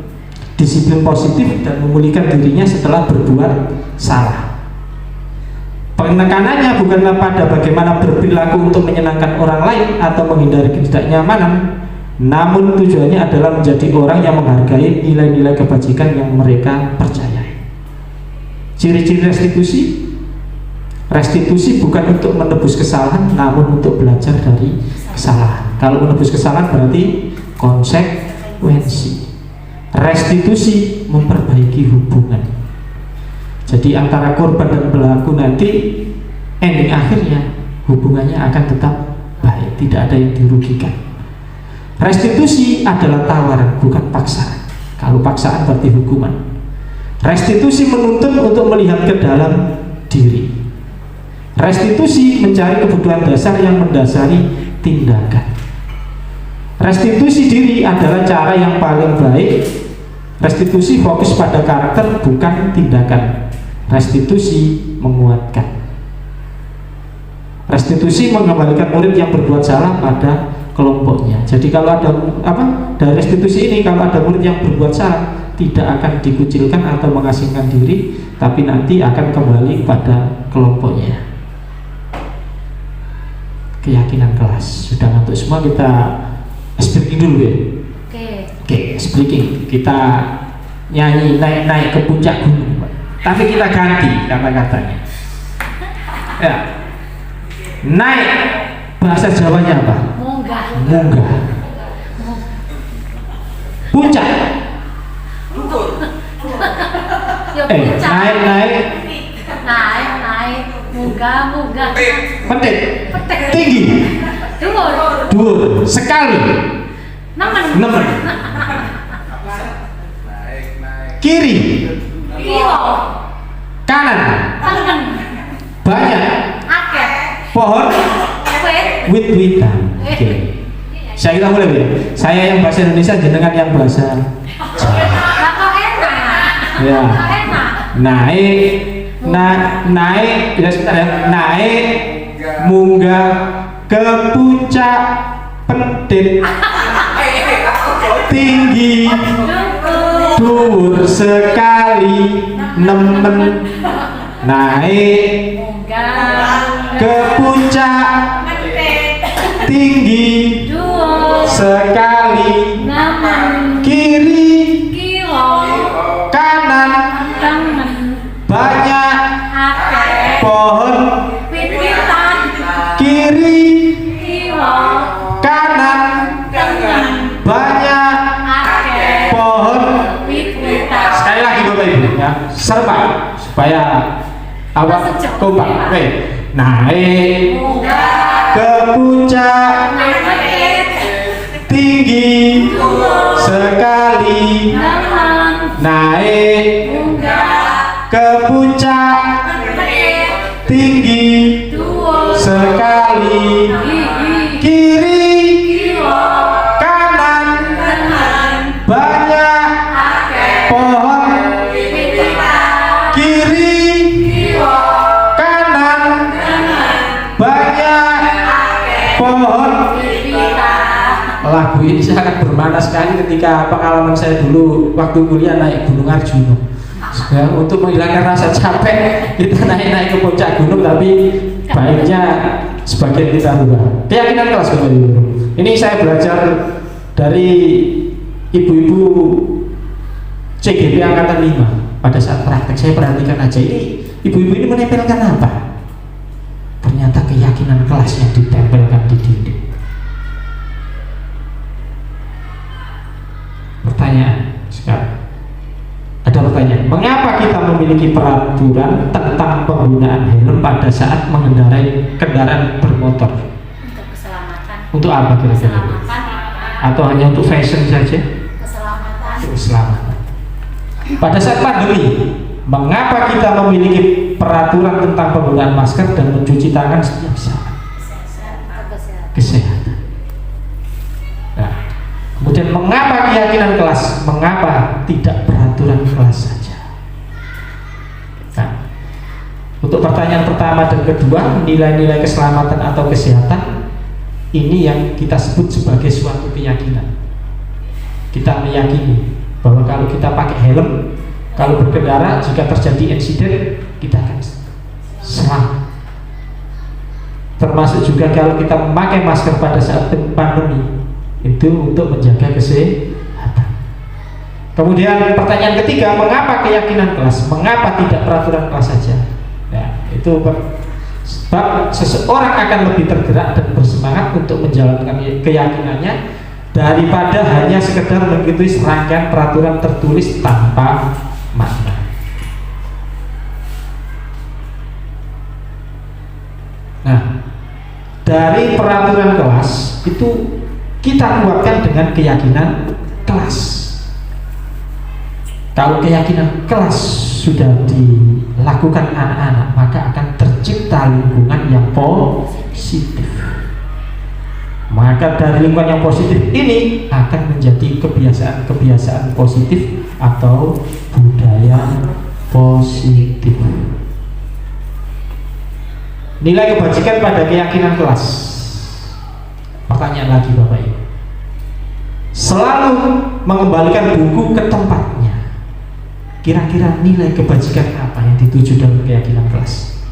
disiplin positif, dan memulihkan dirinya setelah berbuat salah. Penekanannya bukanlah pada bagaimana berperilaku untuk menyenangkan orang lain atau menghindari ketidaknyamanan, namun tujuannya adalah menjadi orang yang menghargai nilai-nilai kebajikan yang mereka percayai. Ciri-ciri restitusi: restitusi bukan untuk menebus kesalahan, namun untuk belajar dari kesalahan. Kalau menebus kesalahan berarti konsekuensi. Restitusi memperbaiki hubungan. Jadi antara korban dan pelaku nanti ending akhirnya hubungannya akan tetap baik, tidak ada yang dirugikan. Restitusi adalah tawaran, bukan paksaan. Kalau paksaan berarti hukuman. Restitusi menuntut untuk melihat ke dalam diri. Restitusi mencari kebutuhan dasar yang mendasari tindakan. Restitusi diri adalah cara yang paling baik. Restitusi fokus pada karakter, bukan tindakan. Restitusi menguatkan. Restitusi mengembalikan murid yang berbuat salah pada kelompoknya. Jadi kalau ada dari restitusi ini, kalau ada murid yang berbuat salah, tidak akan dikucilkan atau mengasingkan diri, tapi nanti akan kembali pada kelompoknya. Keyakinan kelas. Sudah ngantuk semua, kita speaking dulu ya. Oke, speaking. Kita nyanyi naik-naik ke puncak gunung, tapi kita ganti kata-katanya. Ya. Naik, bahasa Jawanya apa? Munggah. Munggah. Puncak. Ya, puncak. Naik. Naik. Munggah. Petik. Petik. Tinggi. Dhuwur. Sekali. Nemen. Kiri. Kiwa. Kanan. Tangan. Banyak. Akeh. Pohon. Wit-witan. Oke. Saya kita mulai ya. Saya yang bahasa Indonesia, jenengan yang bahasa Jawa. Kok enak. Ya. Enak. Naik ya, sebentar ya. Naik, munggah ke puncak pendet, tinggi, dhuwur sekali, nemen. Naik ke puncak tinggi sekali, kiri, kanan, banyak pohon, kiri, kanan, banyak pohon. Sekali lagi Bapak Ibu ya, serba supaya awak kompak. Oke, naik ke puncak tinggi sekali, naik ke puncak tinggi sekali, kiri, kanan, banyak pohon, kiri, kanan, banyak pohon. Lagu ini sangat bermakna sekali ketika pengalaman saya dulu waktu kuliah naik Gunung Arjuna. Ya, untuk menghilangkan rasa capek kita naik ke puncak gunung, tapi baiknya sebagian kita rubah. Keyakinan kelas Bapak Ibu. Ini saya belajar dari ibu-ibu CGP angkatan 5 pada saat praktek. Saya perhatikan aja, ini ibu-ibu ini menempelkan apa? Ternyata keyakinan kelas yang ditempelkan di dinding. Pertanyaan sekarang. Ada pertanyaan, mengapa kita memiliki peraturan tentang penggunaan helm pada saat mengendarai kendaraan bermotor? Untuk keselamatan. Untuk apa kira-kira? Atau hanya untuk fashion saja? Keselamatan. Untuk keselamatan. Pada saat pandemi, mengapa kita memiliki peraturan tentang penggunaan masker dan mencuci tangan setiap saat? Kesehatan. Nah, kemudian mengapa keyakinan kelas? Mengapa tidak peraturan kelas saja? Nah, Untuk pertanyaan pertama dan kedua, nilai-nilai keselamatan atau kesehatan, ini yang kita sebut sebagai suatu keyakinan. Kita meyakini bahwa kalau kita pakai helm, kalau berkendara, jika terjadi insiden, kita akan selamat. Termasuk juga kalau kita memakai masker pada saat pandemi, itu untuk menjaga kesehatan. Kemudian pertanyaan ketiga, mengapa keyakinan kelas? Mengapa tidak peraturan kelas saja? Ya, itu sebab seseorang akan lebih tergerak dan bersemangat untuk menjalankan keyakinannya daripada hanya sekedar mengikuti serangkaian peraturan tertulis tanpa makna. Nah, dari peraturan kelas itu kita kuatkan dengan keyakinan kelas. Kalau keyakinan kelas sudah dilakukan anak-anak, maka akan tercipta lingkungan yang positif. Maka dari lingkungan yang positif ini akan menjadi kebiasaan-kebiasaan positif atau budaya positif. Nilai kebajikan pada keyakinan kelas. Pertanyaan lagi Bapak Ibu. Selalu mengembalikan buku ke tempatnya. Kira-kira nilai kebajikan apa yang dituju dalam keyakinan kelas?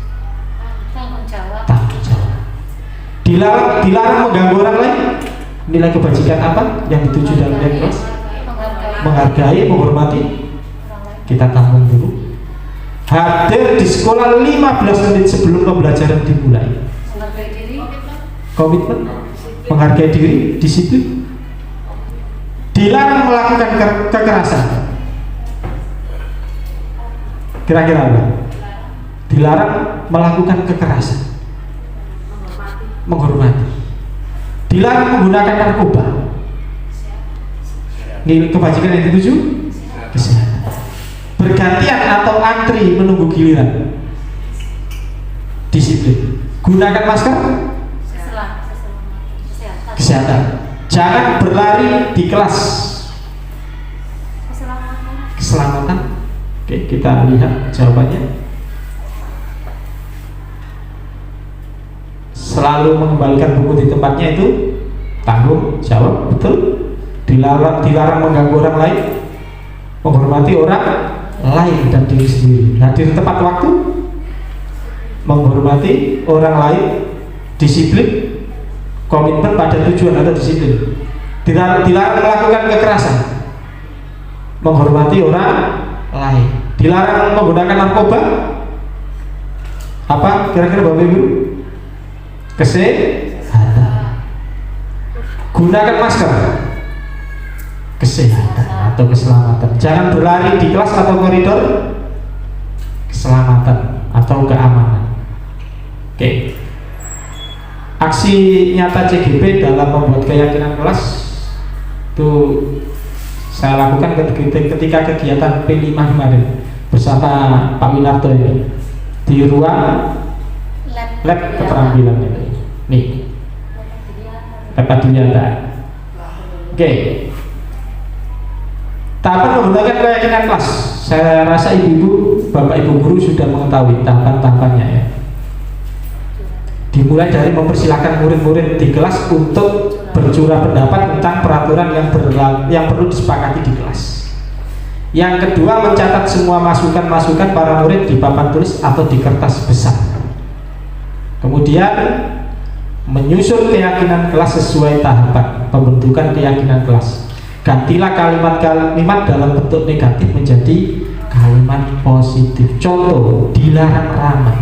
Tanggung jawab. Tanggung jawab. Dilarang mengganggu orang lain. Nilai kebajikan apa yang dituju dalam keyakinan kelas? Menghargai, menghormati. Kita tampung dulu. Hadir di sekolah 15 menit sebelum pembelajaran dimulai. Menghargai diri. Komitmen, menghargai diri, disiplin. Dilarang melakukan kekerasan. Kira-kira apa? Dilarang melakukan kekerasan. Menghormati. Dilarang menggunakan narkoba. Nilai kebajikan yang dituju? Kesehatan. Bergantian atau antri menunggu giliran. Disiplin. Gunakan masker. Kesehatan. Jangan berlari di kelas. Keselamatan. Oke, kita lihat jawabannya. Selalu mengembalikan buku di tempatnya itu tanggung jawab, betul. Dilarang mengganggu orang lain, menghormati orang lain dan diri sendiri. Hadir tepat waktu, menghormati orang lain, disiplin, komitmen pada tujuan atau disiplin. Dilarang melakukan kekerasan, menghormati orang lain. Dilarang menggunakan narkoba. Apa kira-kira Bapak Ibu? Kesehatan. Gunakan masker. Kesehatan atau keselamatan. Jangan berlari di kelas atau koridor. Keselamatan atau keamanan. Oke. Aksi nyata CGP dalam membuat keyakinan kelas itu saya lakukan ketika kegiatan P5 kemarin bersama Pak Winarto ini di ruang lab keterampilan ini. Nih, lab Adiwiyata. Oke. Tahapan menggunakan keyakinan kelas. Saya rasa ibu-ibu, bapak ibu guru sudah mengetahui tahapan-tahapannya ya. Dimulai dari mempersilahkan murid-murid di kelas untuk bercurah pendapat tentang peraturan yang perlu disepakati di kelas. Yang kedua, mencatat semua masukan-masukan para murid di papan tulis atau di kertas besar. Kemudian menyusun keyakinan kelas sesuai tahapan pembentukan keyakinan kelas. Gantilah kalimat-kalimat dalam bentuk negatif menjadi kalimat positif. Contoh, dilarang ramai.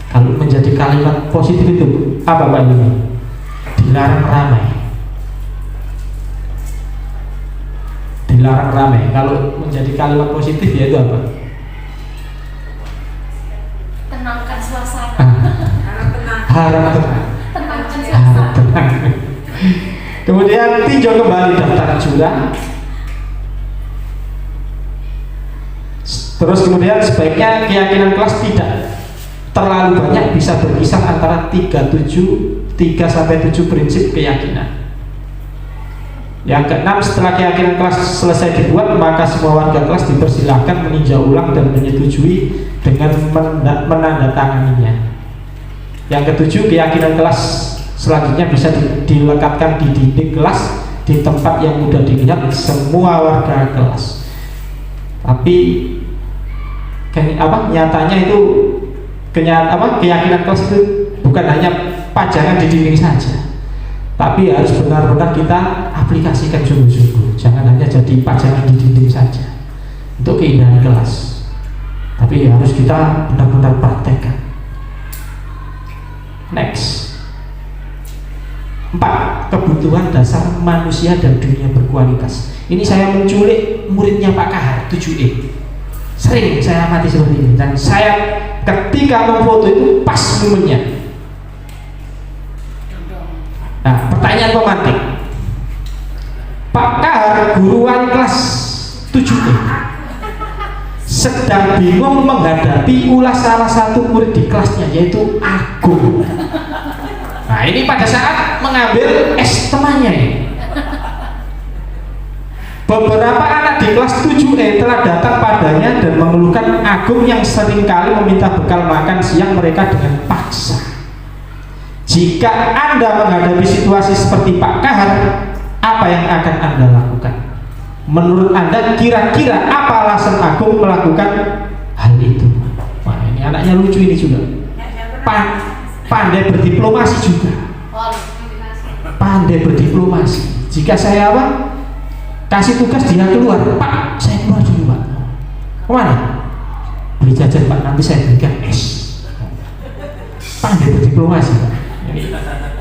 Kalau menjadi kalimat positif itu apa Pak ini? Dilarang ramai. Dilarang ramai. Kalau menjadi kalimat positif ya itu apa? Tenangkan suasana. Harap tenang. Tenangkan Harap suasana. tenang. Kemudian tinjau kembali daftar jurang. Terus kemudian sebaiknya keyakinan kelas tidak terlalu banyak, bisa berkisar antara 3 sampai 7 prinsip keyakinan. Yang keenam, setelah keyakinan kelas selesai dibuat, maka semua warga kelas dipersilahkan meninjau ulang dan menyetujui dengan menandatanganinya. Yang ketujuh, keyakinan kelas selanjutnya bisa dilekatkan di dinding kelas di tempat yang mudah dilihat semua warga kelas. Tapi nyatanya itu keyakinan kelas itu bukan hanya pajangan di dinding saja, tapi harus benar-benar kita aplikasikan sungguh-sungguh. Jangan hanya jadi pajangan di dinding saja untuk keindahan kelas, tapi harus kita benar-benar praktekkan. Next. 4. Kebutuhan dasar manusia dan dunia berkualitas. Ini saya menculik muridnya Pak Kahar 7E. Sering saya amati seperti ini, dan saya ketika memfoto itu pas momennya. Nah, pertanyaan pemantik. Pak Kahar, guru wali kelas 7E, sedang bingung menghadapi ulas salah satu murid di kelasnya, yaitu Agung. Nah, ini pada saat mengambil es temannya ini. Beberapa anak di kelas 7E telah datang padanya dan mengeluhkan Agung yang seringkali meminta bekal makan siang mereka dengan paksa. Jika Anda menghadapi situasi seperti Pak Kahar, apa yang akan Anda lakukan? Menurut Anda kira-kira apa alasan Agung melakukan hal itu? Wah, ini anaknya lucu ini juga. Pandai berdiplomasi juga. Pandai berdiplomasi. Jika saya kasih tugas dia keluar, Pak, saya keluar dulu, Pak. Kemana? Beli jajan, Pak, nanti saya berikan es. Pandai berdiplomasi, Pak. Ini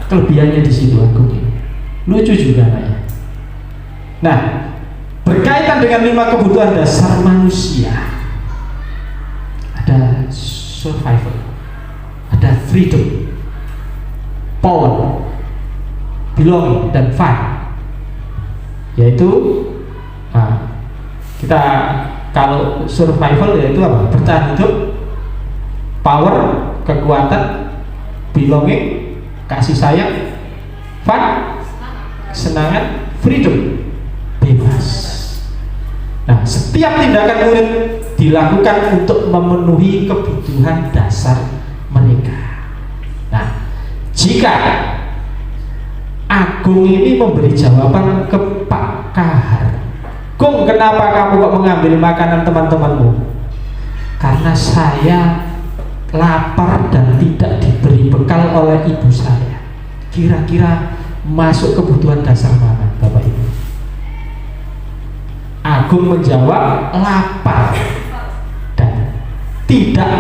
kelebihannya di situ Agung ini. Lucu juga anaknya. Nah, berkaitan dengan 5 kebutuhan dasar manusia, ada survival, ada freedom, power, belonging, dan fun. Yaitu kita kalau survival yaitu apa? Bertahan hidup, power, kekuatan, belonging, kasih sayang, fun, kesenangan, freedom, bebas. Nah, setiap tindakan murid dilakukan untuk memenuhi kebutuhan dasar mereka. Nah, jika Agung ini memberi jawaban ke Pak Kahar, Gung, kenapa kamu kok mengambil makanan teman-temanmu? Karena saya lapar dan tidak diberi bekal oleh ibu saya. Kira-kira masuk kebutuhan dasar mana, Bapak Ibu? Agung menjawab lapar dan tidak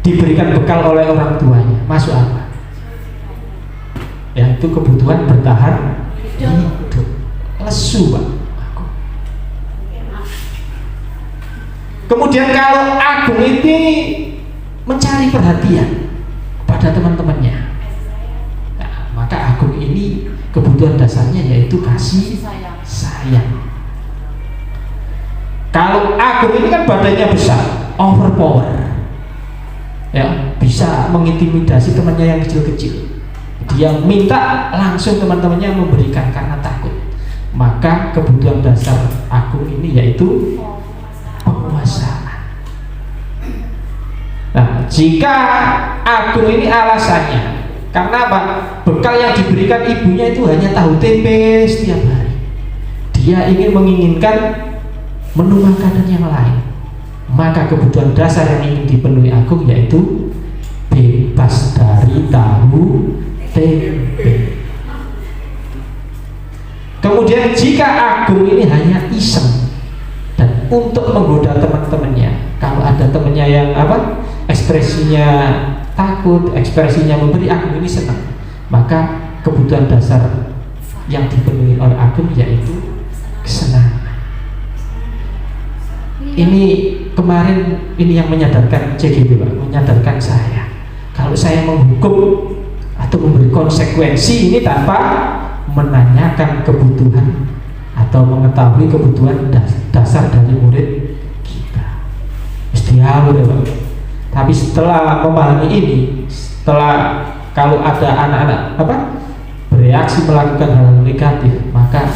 diberikan bekal oleh orang tuanya. Masuk apa? Yaitu kebutuhan bertahan hidup. Lesu, Pak. Kemudian kalau Agung ini mencari perhatian pada teman-temannya, nah, maka Agung ini kebutuhan dasarnya yaitu kasih sayang. Kalau Agung ini kan badannya besar, overpower, ya, bisa mengintimidasi temannya yang kecil-kecil. Dia minta langsung teman-temannya memberikan karena takut. Maka kebutuhan dasar Agung ini yaitu penguasaan. Nah, jika Agung ini alasannya karena apa? Bekal yang diberikan ibunya itu hanya tahu tempe setiap hari. Dia menginginkan menu makanan yang lain. Maka kebutuhan dasar yang ingin dipenuhi Agung yaitu bebas dari tahu tempe. Kemudian jika Agung ini hanya iseng dan untuk menggoda teman-temannya, kalau ada temannya yang ekspresinya takut, ekspresinya memberi, Agung ini senang, maka kebutuhan dasar yang dipenuhi oleh Agung yaitu kesenangan. Ini kemarin ini yang menyadarkan CGB, Pak, menyadarkan saya kalau saya menghukum atau memberi konsekuensi ini tanpa menanyakan kebutuhan atau mengetahui kebutuhan dasar dari murid kita. Mesti tahu ya, Pak. Tapi setelah memahami ini, setelah kalau ada anak-anak bereaksi melakukan hal negatif, maka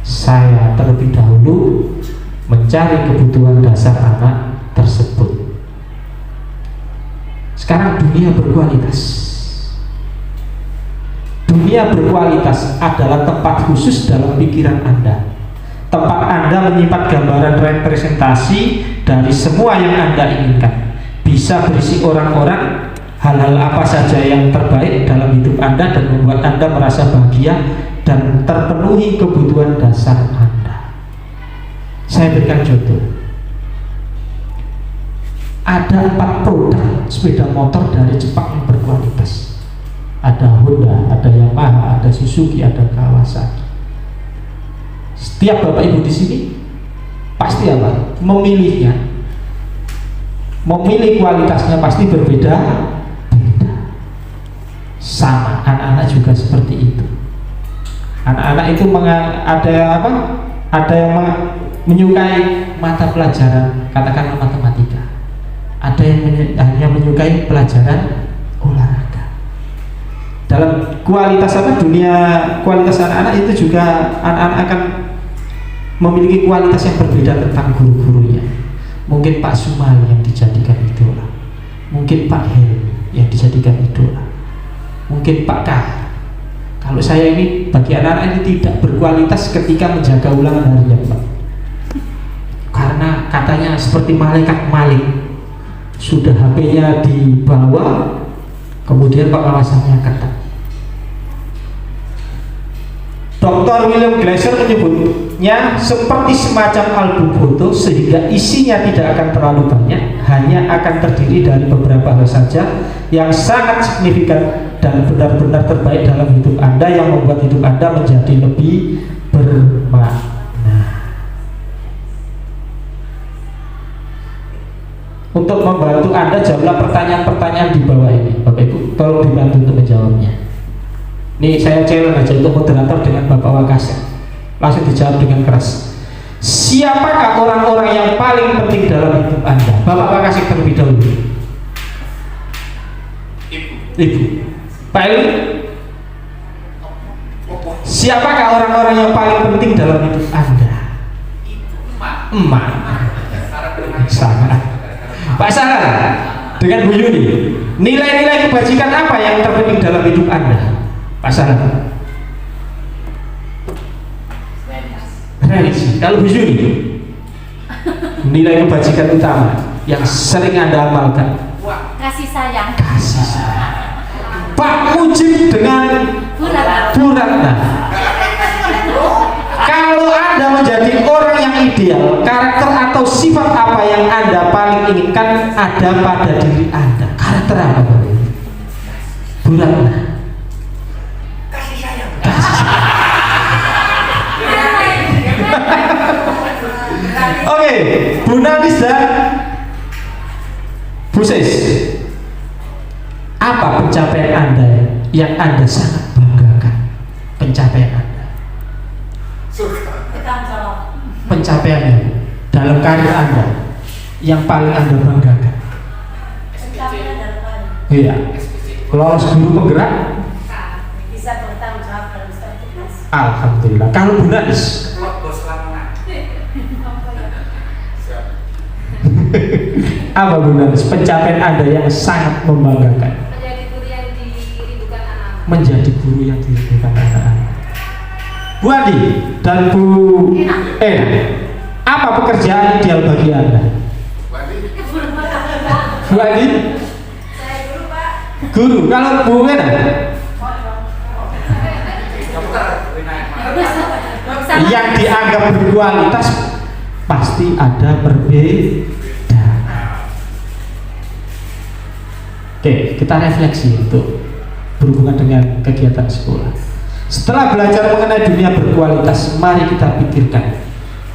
saya terlebih dahulu mencari kebutuhan dasar anak tersebut. Sekarang dunia berkualitas. Dunia berkualitas adalah tempat khusus dalam pikiran Anda. Tempat Anda menyimpan gambaran representasi dari semua yang Anda inginkan. Bisa berisi orang-orang, hal-hal apa saja yang terbaik dalam hidup Anda dan membuat Anda merasa bahagia dan terpenuhi kebutuhan dasar Anda. Saya berikan contoh. Ada 4 produk sepeda motor dari Jepang yang berkualitas. Ada Honda, ada Yamaha, ada Suzuki, ada Kawasaki. Setiap Bapak Ibu di sini pasti apa? Memilih kualitasnya pasti berbeda. Sama anak-anak juga seperti itu. Anak-anak itu ada yang menyukai mata pelajaran, katakanlah matematika. Ada yang hanya menyukai pelajaran olahraga. Dalam kualitas dunia kualitas anak-anak itu juga anak-anak akan memiliki kualitas yang berbeda tentang guru-gurunya. Mungkin Pak Sumali yang dijadikan idola, mungkin Pak Hel yang dijadikan idola, mungkin Pak K. Kalau saya ini bagi anak-anak ini tidak berkualitas ketika menjaga ulangan harian, Pak. Karena katanya seperti malaikat maling, sudah HP-nya dibawa, kemudian pengawasannya ketat. Dr. William Glasser menyebutnya seperti semacam album foto, sehingga isinya tidak akan terlalu banyak, hanya akan terdiri dari beberapa hal saja yang sangat signifikan dan benar-benar terbaik dalam hidup Anda, yang membuat hidup Anda menjadi lebih bermakna. Untuk membantu Anda, jawablah pertanyaan-pertanyaan di bawah ini. Bapak Ibu tolong dibantu untuk menjawabnya. Nih saya challenge aja untuk moderator dengan Bapak Wakasek. Langsung dijawab dengan keras. Siapakah orang-orang yang paling penting dalam hidup Anda? Bapak Wakasek terlebih dahulu. Ibu. Pak Eli. Siapakah orang-orang yang paling penting dalam hidup Anda? Emak. Sama. Pak Sarah, dengan Bu Yuni, nilai-nilai kebajikan apa yang terpenting dalam hidup Anda? Pak Sarah. Relasi. Kalau Bu Yuni, nilai kebajikan utama yang sering Anda amalkan? Kasih sayang. Kasih sayang. Pak Mujib dengan Bu Ratna. Kalau Anda menjadi orang yang ideal, karakter atau sifat apa yang Anda paling inginkan ada pada diri Anda? Karakter apa Pak? Bu Ratna. Kasih sayang. Oke, Bu Nanis dan Bu Sis. Apa pencapaian Anda yang Anda sangat banggakan? Pencapaian Anda. Pencapaiannya dalam karir Anda yang paling Anda banggakan. Iya. Lolos guru penggerak. Bisa bertanggung jawab dalam setiap tugas. Alhamdulillah. Kalau Bu Nanis, apa Bu Nanis pencapaian Anda yang sangat membanggakan? Menjadi guru yang dirindukan anak. Menjadi guru yang dirindukan anak-anak. Bu Andi dan Bu apa pekerjaan ideal bagi Anda? Bu Andi? Saya guru, Pak. Guru. Kalau Bu Ena? Yang dianggap berkualitas pasti ada perbedaan. Oke, kita refleksi untuk berhubungan dengan kegiatan sekolah. Setelah belajar mengenai dunia berkualitas, mari kita pikirkan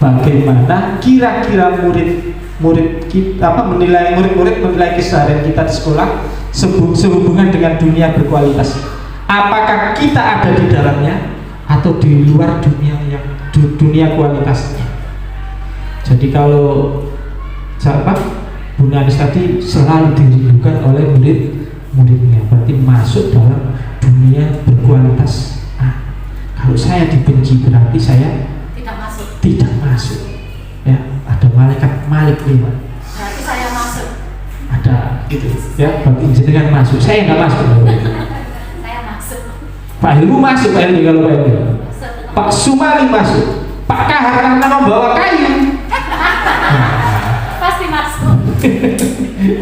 bagaimana kira-kira murid-murid kita menilai keseharian kita di sekolah sehubungan dengan dunia berkualitas. Apakah kita ada di dalamnya atau di luar dunia kualitasnya? Jadi kalau Bu Nanis tadi selalu dirindukan oleh murid-muridnya, berarti masuk dalam dunia berkualitas. Kalau saya dibenci berarti saya Tidak murid lewat. Berarti saya masuk. Ada gitu ya, berarti jenengan masuk. Saya nggak masuk. Saya masuk. Pak Ilmu masuk, Pak Ilmu kalau Pak Ilmu. Masuk. Pak Sumali masuk. Pak Kahar karena membawa kayu. Pasti masuk.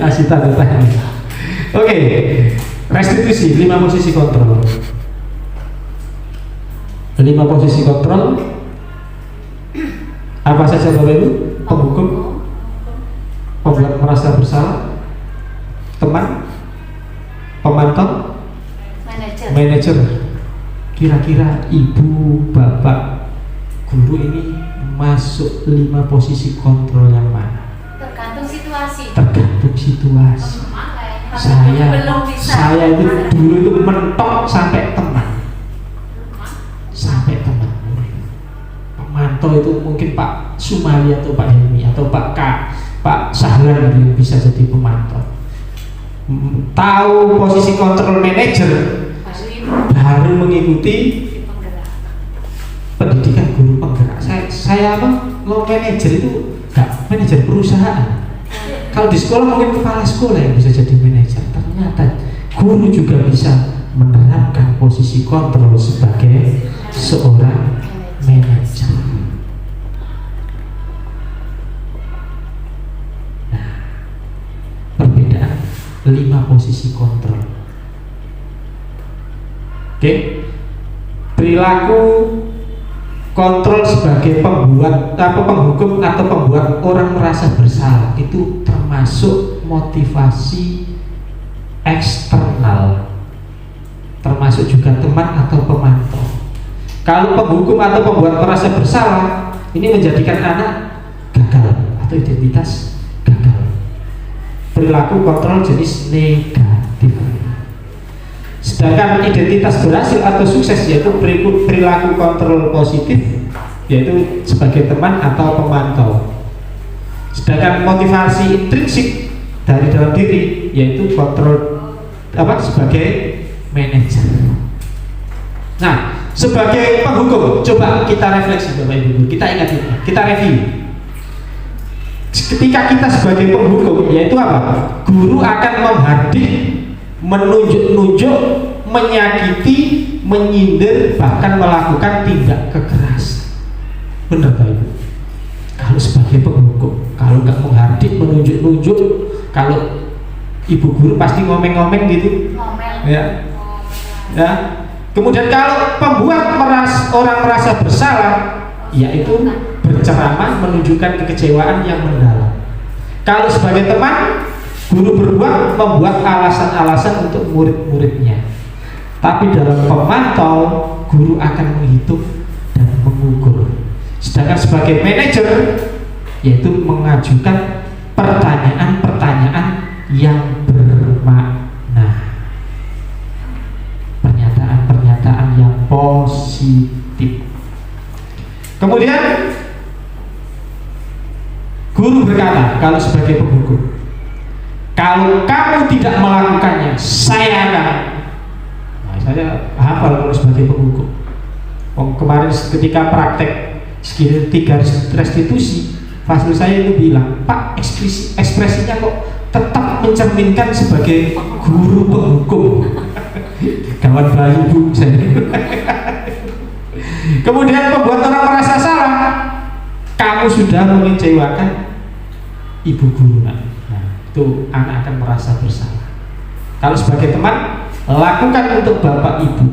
Kasih tanda tangan. Oke, restitusi 5 posisi kontrol. 5 posisi kontrol. Apa saja Bapak Ibu? Penghukum, pembuat merasa bersalah, teman, pemantau, manajer. Kira-kira ibu, bapak, guru ini masuk 5 posisi kontrol yang mana? Tergantung situasi. Tergantung situasi. Belum bisa. Saya itu dulu itu mentok sampai teman. Sampai teman. Pemantau itu mungkin Pak Sumali atau Pak Helmi atau Pak Sahlan yang bisa jadi pemantau. Tahu posisi kontrol manajer baru mengikuti pendidikan guru penggerak. Saya apa? Lo manajer itu nggak manajer perusahaan. Kalau di sekolah mungkin kepala sekolah yang bisa jadi manajer. Ternyata guru juga bisa menerapkan posisi kontrol sebagai seorang manajer. Nah, perbedaan 5 posisi kontrol. Oke, perilaku kontrol sebagai penghukum atau pembuat orang merasa bersalah itu termasuk motivasi eksternal, termasuk juga teman atau pemantau. Kalau penghukum atau pembuat merasa bersalah ini menjadikan anak gagal atau identitas gagal. Perilaku kontrol jenis negatif. Sedangkan identitas berhasil atau sukses yaitu perilaku kontrol positif, yaitu sebagai teman atau pemantau. Sedangkan motivasi intrinsik dari dalam diri yaitu kontrol sebagai manajer. Nah, sebagai penghukum, coba kita refleksi Bapak Ibu, kita ingat, kita review. Ketika kita sebagai penghukum, yaitu apa? Guru akan menghadik, menunjuk-nunjuk, menyakiti, menyindir, bahkan melakukan tindak kekerasan. Benar Pak Ibu? Kalau sebagai penghukum, kalau nggak menghadik, menunjuk-nunjuk, kalau ibu guru pasti ngomeng-ngomeng gitu. Ngomel. Ya. Kemudian kalau pembuat orang merasa bersalah, yaitu berceramah, menunjukkan kekecewaan yang mendalam. Kalau sebagai teman, guru membuat alasan-alasan untuk murid-muridnya. Tapi dalam pemantau, guru akan menghitung dan mengukur. Sedangkan sebagai manajer, yaitu mengajukan pertanyaan-pertanyaan yang bermakna, pernyataan-pernyataan yang positif. Kemudian guru berkata, kalau sebagai penghukum, kalau kamu tidak melakukannya, saya akan. Nah, saya hafal kalau sebagai penghukum. Kemarin ketika praktek skill 3 restitusi, fasil saya itu bilang, Pak, ekspresinya kok tetap mencerminkan sebagai guru penghukum. Kawan bayi Bu saya. Kemudian pembuat orang merasa salah, kamu sudah mengecewakan ibu guru. Nah, itu anak akan merasa bersalah. Kalau sebagai teman, lakukan untuk bapak ibu.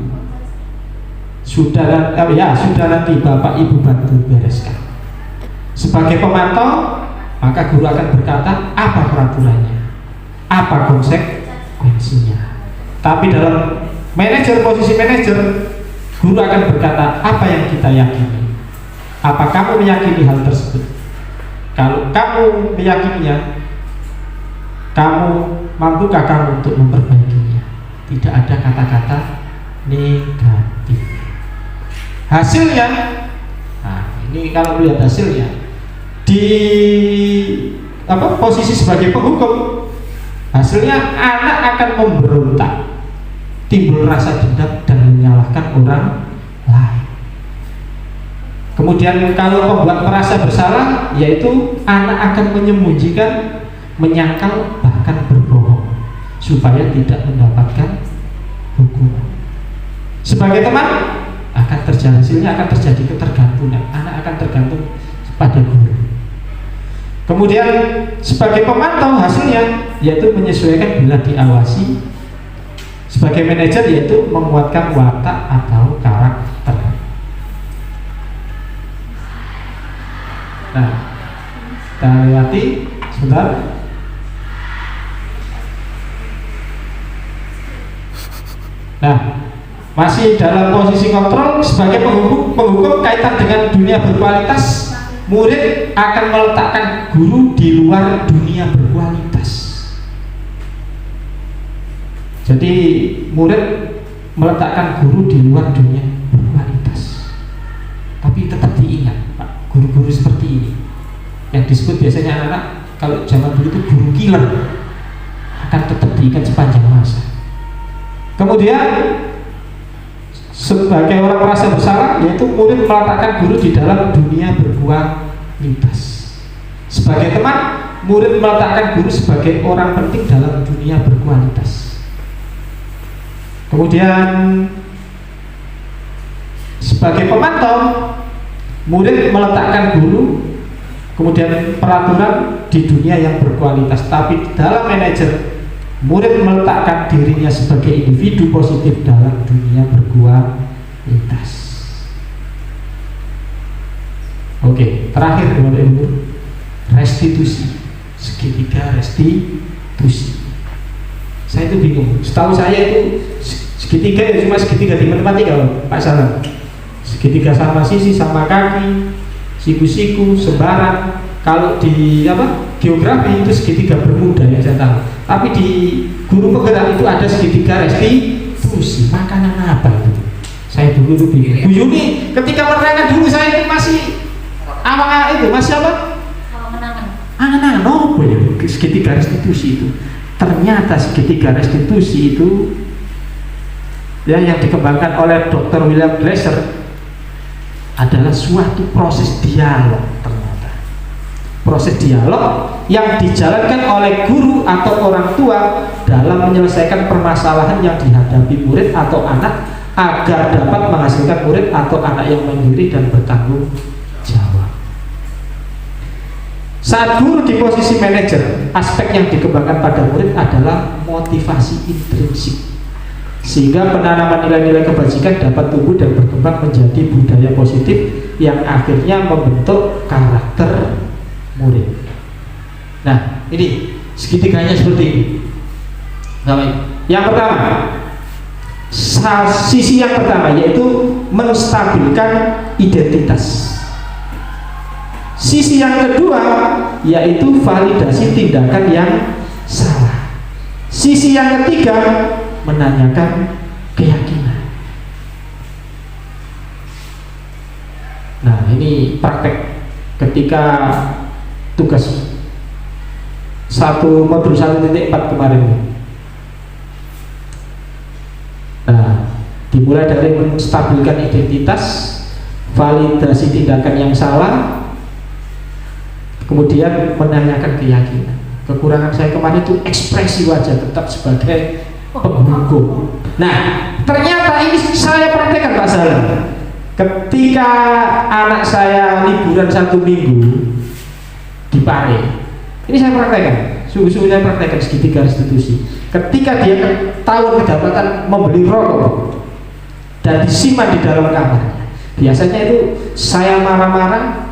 Sudah nanti bapak ibu bantu bereskan. Sebagai pemantau, maka guru akan berkata apa peraturannya, apa konsekuensinya. Tapi dalam posisi manajer, guru akan berkata apa yang kita yakini. Apa kamu meyakini hal tersebut? Kalau kamu meyakininya, mampukah kamu untuk memperbaikinya? Tidak ada kata-kata negatif. Hasilnya, nah ini kalau lihat hasilnya di posisi sebagai penghukum, hasilnya anak akan memberontak, timbul rasa dendam dan menyalahkan orang lain. Kemudian Kemudian kalau membuat merasa bersalah, yaitu anak akan menyembunyikan, menyangkal, bahkan berbohong supaya tidak mendapatkan hukuman. Sebagai teman akan terjadi, hasilnya akan terjadi ketergantungan. Anak akan tergantung pada guru. Kemudian sebagai pemantau, hasilnya yaitu menyesuaikan bila diawasi. Sebagai manajer yaitu menguatkan watak atau karakter. Nah, kita lewati sebentar. Nah, masih dalam posisi kontrol sebagai penghukum kaitan dengan dunia berkualitas, murid akan meletakkan guru di luar dunia berkualitas. Jadi murid meletakkan guru di luar dunia berkualitas. Tapi tetap diingat, Pak, guru-guru seperti ini yang disebut biasanya anak-anak kalau zaman dulu itu guru killer akan tetap diingat sepanjang masa. Kemudian sebagai orang merasa bersalah, yaitu murid meletakkan guru di dalam dunia berkualitas. Sebagai teman, murid meletakkan guru sebagai orang penting dalam dunia berkualitas. Kemudian sebagai pemantau, murid meletakkan guru, kemudian peraturan di dunia yang berkualitas. Tapi dalam manajer, murid meletakkan dirinya sebagai individu positif dalam dunia berkualitas. Oke, terakhir Bapak Ibu, restitusi. Segitiga restitusi. Saya itu bingung. Setahu saya itu segitiga ya cuma segitiga di matematika, Pak Salam. Segitiga sama sisi, sama kaki, siku-siku, sembarang. Kalau di geografi itu segitiga bermuda yang saya tahu. Tapi di guru penggerak itu ada segitiga restitusi. Makanan apa itu? Saya dulu itu bingung. Bu Yuni ketika menerangkan dulu saya itu masih awal itu masih apa? Angan-angan. Oh, ya segitiga restitusi itu. Ternyata segitiga restitusi itu ya yang dikembangkan oleh Dr. William Glasser adalah suatu proses dialog. Ternyata proses dialog yang dijalankan oleh guru atau orang tua dalam menyelesaikan permasalahan yang dihadapi murid atau anak agar dapat menghasilkan murid atau anak yang mandiri dan bertanggung jawab. Saat guru di posisi manajer, aspek yang dikembangkan pada murid adalah motivasi intrinsik, sehingga penanaman nilai-nilai kebajikan dapat tumbuh dan berkembang menjadi budaya positif yang akhirnya membentuk karakter murid. Nah, ini segitiganya seperti ini. Yang pertama, sisi yang pertama yaitu menstabilkan identitas. Sisi yang kedua yaitu validasi tindakan yang salah. Sisi yang ketiga menanyakan keyakinan. Nah, ini praktek ketika tugas 1 modul 1.4 kemarin. Nah, dimulai dari menstabilkan identitas, validasi tindakan yang salah, kemudian menanyakan keyakinan. Kekurangan saya kemarin itu ekspresi wajah tetap sebagai penghukum. Nah, ternyata ini saya praktekkan Pak Salam. Ketika anak saya liburan 1 minggu di Pare, ini saya praktekkan, sungguh-sungguh saya praktekkan segitiga restitusi. Ketika dia tahun kedapatan membeli rokok dan disimpan di dalam kamar, biasanya itu saya marah-marah,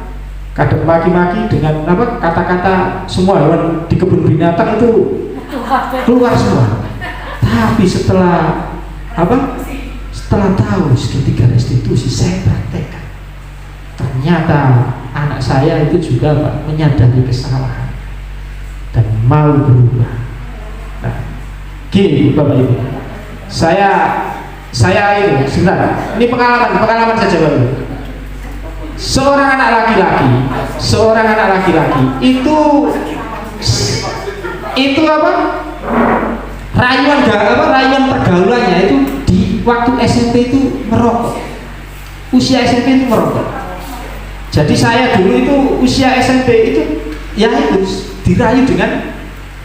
kadang maki-maki dengan kata-kata semua hewan di kebun binatang itu keluar semua. Tapi setelah tahu segitiga restitusi, saya praktekkan. Ternyata anak saya itu juga menyadari kesalahan dan mau berubah. Nah, gini Bapak Ibu, saya ini sebentar, ini pengalaman saja Bapak Ibu. Seorang anak laki-laki itu rayuan pergaulannya itu di waktu SMP itu merokok. Usia SMP itu merokok. Jadi saya dulu itu usia SMP itu ya itu dirayu dengan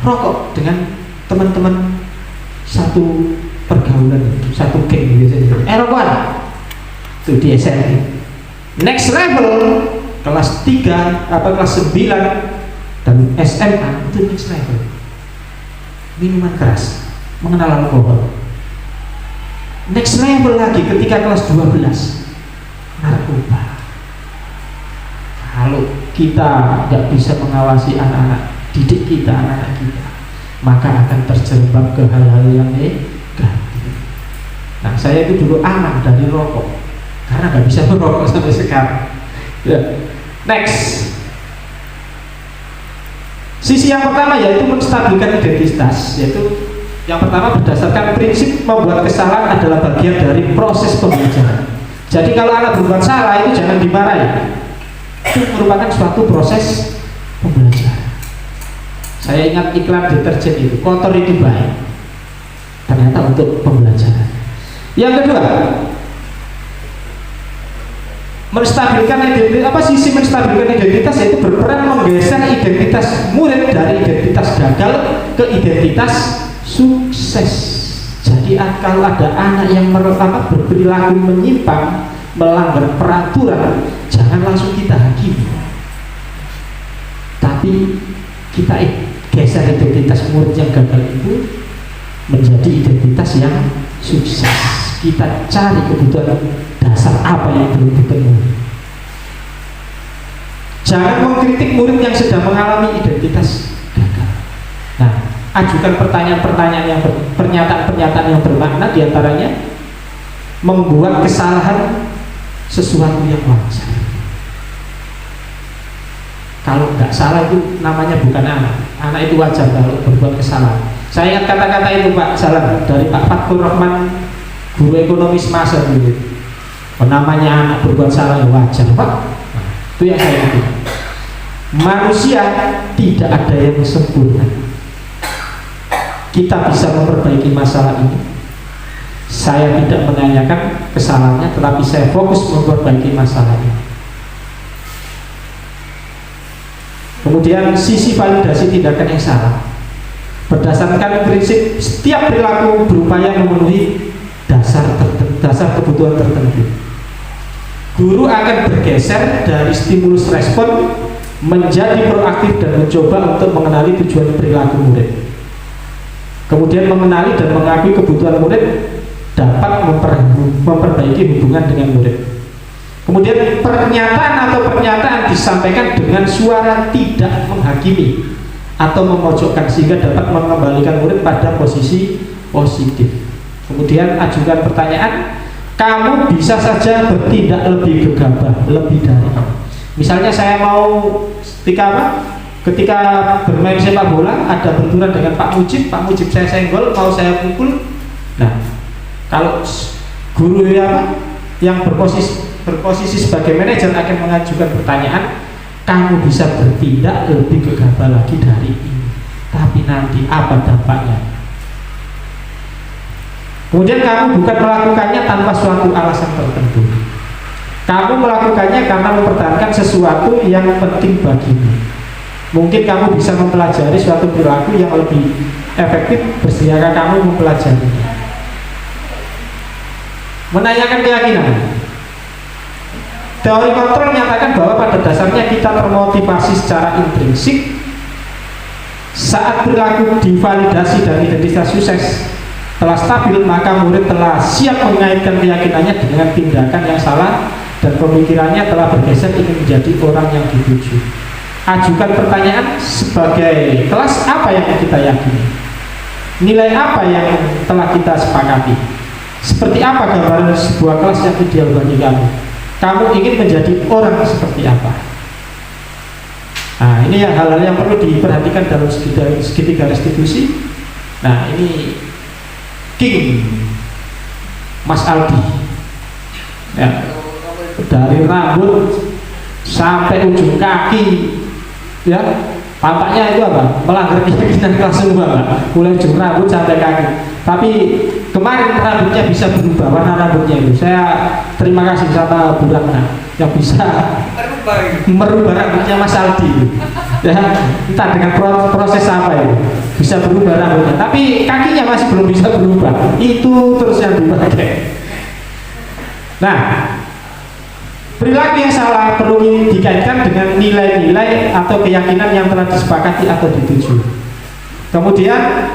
rokok, dengan teman-teman satu pergaulan, satu geng biasanya. Rokokan itu di SMP. Next level kelas 3 kelas 9 dan SMA itu next level. Minuman keras, mengenal alkohol. Next level lagi ketika kelas 12 narkoba. Kalau kita nggak bisa mengawasi anak-anak didik kita, anak-anak kita, maka akan terjerembab ke hal-hal yang negatif. Nah, saya itu dulu aman dari rokok karena nggak bisa merokok sampai sekarang. Ya. Next, sisi yang pertama yaitu menstabilkan identitas, yaitu yang pertama berdasarkan prinsip membuat kesalahan adalah bagian dari proses pembelajaran. Jadi kalau anak berbuat salah itu jangan dimarahi. Itu merupakan suatu proses pembelajaran. Saya ingat iklan deterjen itu, kotor itu baik. Ternyata untuk pembelajaran. Yang kedua, menstabilkan identitas. Sisi menstabilkan identitas yaitu berperan menggeser identitas murid dari identitas gagal ke identitas sukses. Jadi kalau ada anak yang berperilaku menyimpang, melanggar peraturan, jangan langsung kita hakimi, tapi kita geser identitas murid yang gagal itu menjadi identitas yang sukses. Kita cari kebutuhan dasar apa yang belum dipenuhi. Jangan mengkritik murid yang sedang mengalami identitas gagal. Nah, ajukan pertanyaan-pertanyaan yang pernyataan-pernyataan yang bermakna, diantaranya membuat kesalahan sesuatu yang wajar. Kalau nggak salah itu namanya bukan anak. Anak itu wajar kalau berbuat kesalahan. Saya ingat kata-kata itu Pak Salam dari Pak Fathur Rahman, guru ekonomi semasa dulu. Namanya anak berbuat salah yang wajar Pak. Nah, itu yang saya ingat. Manusia tidak ada yang sempurna. Kita bisa memperbaiki masalah ini. Saya tidak menanyakan kesalahannya, tetapi saya fokus memperbaiki masalah ini. Kemudian sisi validasi tindakan yang salah. Berdasarkan prinsip setiap perilaku berupaya memenuhi dasar kebutuhan tertentu. Guru akan bergeser dari stimulus respon menjadi proaktif dan mencoba untuk mengenali tujuan perilaku murid. Kemudian mengenali dan mengakui kebutuhan murid dapat memperbaiki hubungan dengan murid. Kemudian pernyataan disampaikan dengan suara tidak menghakimi atau memojokkan sehingga dapat mengembalikan murid pada posisi positif. Kemudian ajukan pertanyaan, kamu bisa saja bertindak lebih gegabah, lebih dari. Misalnya saya mau ketika bermain sepak bola ada benturan dengan Pak Mujib saya senggol, mau saya pukul. Nah, kalau guru yang berposisi sebagai manajer akan mengajukan pertanyaan, kamu bisa bertindak lebih gegabah lagi dari ini, tapi nanti apa dampaknya? Kemudian kamu bukan melakukannya tanpa suatu alasan tertentu. Kamu melakukannya karena mempertahankan sesuatu yang penting bagimu. Mungkin kamu bisa mempelajari suatu perilaku yang lebih efektif, bersediakah kamu mempelajarinya? Menanyakan keyakinan. Teori kontrol menyatakan bahwa pada dasarnya kita termotivasi secara intrinsik. Saat perilaku divalidasi dan identitas sukses telah stabil, maka murid telah siap mengaitkan keyakinannya dengan tindakan yang salah dan pemikirannya telah bergeser ingin menjadi orang yang dituju. Ajukan pertanyaan sebagai kelas apa yang kita yakini, nilai apa yang telah kita sepakati, seperti apa gambaran sebuah kelas yang ideal bagi kamu. Kamu ingin menjadi orang seperti apa? Nah, ini hal-hal yang perlu diperhatikan dalam segitiga restitusi. Nah, ini King Mas Aldi ya, dari rambut sampai ujung kaki ya, tampaknya itu apa? Melanggar keyakinan kelas semua, mulai ujung rambut sampai kaki. Tapi kemarin rambutnya bisa berubah warna rambutnya itu. Saya terima kasih sama Bu Ratna yang bisa merubah rambutnya Mas Aldi. Ya, entah dengan proses apa itu bisa berubah rambutnya. Tapi kakinya masih belum bisa berubah. Itu terus yang dipakai. Nah, perilaku yang salah perlu dikaitkan dengan nilai-nilai atau keyakinan yang telah disepakati atau dituju. Kemudian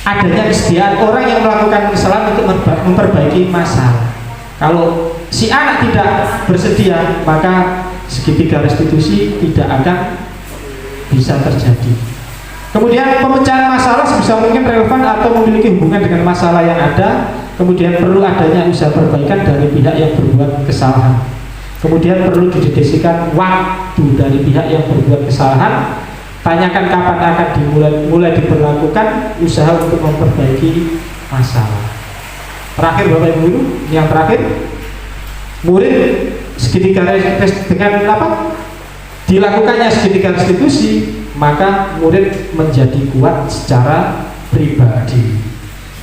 adanya kesediaan orang yang melakukan kesalahan untuk memperbaiki masalah. Kalau si anak tidak bersedia, maka segitiga restitusi tidak akan bisa terjadi. Kemudian pemecahan masalah sebisa mungkin relevan atau memiliki hubungan dengan masalah yang ada. Kemudian perlu adanya usaha perbaikan dari pihak yang berbuat kesalahan. Kemudian perlu didedikasikan waktu dari pihak yang berbuat kesalahan. Tanyakan kapan akan mulai diberlakukan usaha untuk memperbaiki masalah. Terakhir Bapak Ibu Guru, yang terakhir, murid segitiga dengan apa? Dilakukannya segitiga restitusi, maka murid menjadi kuat secara pribadi.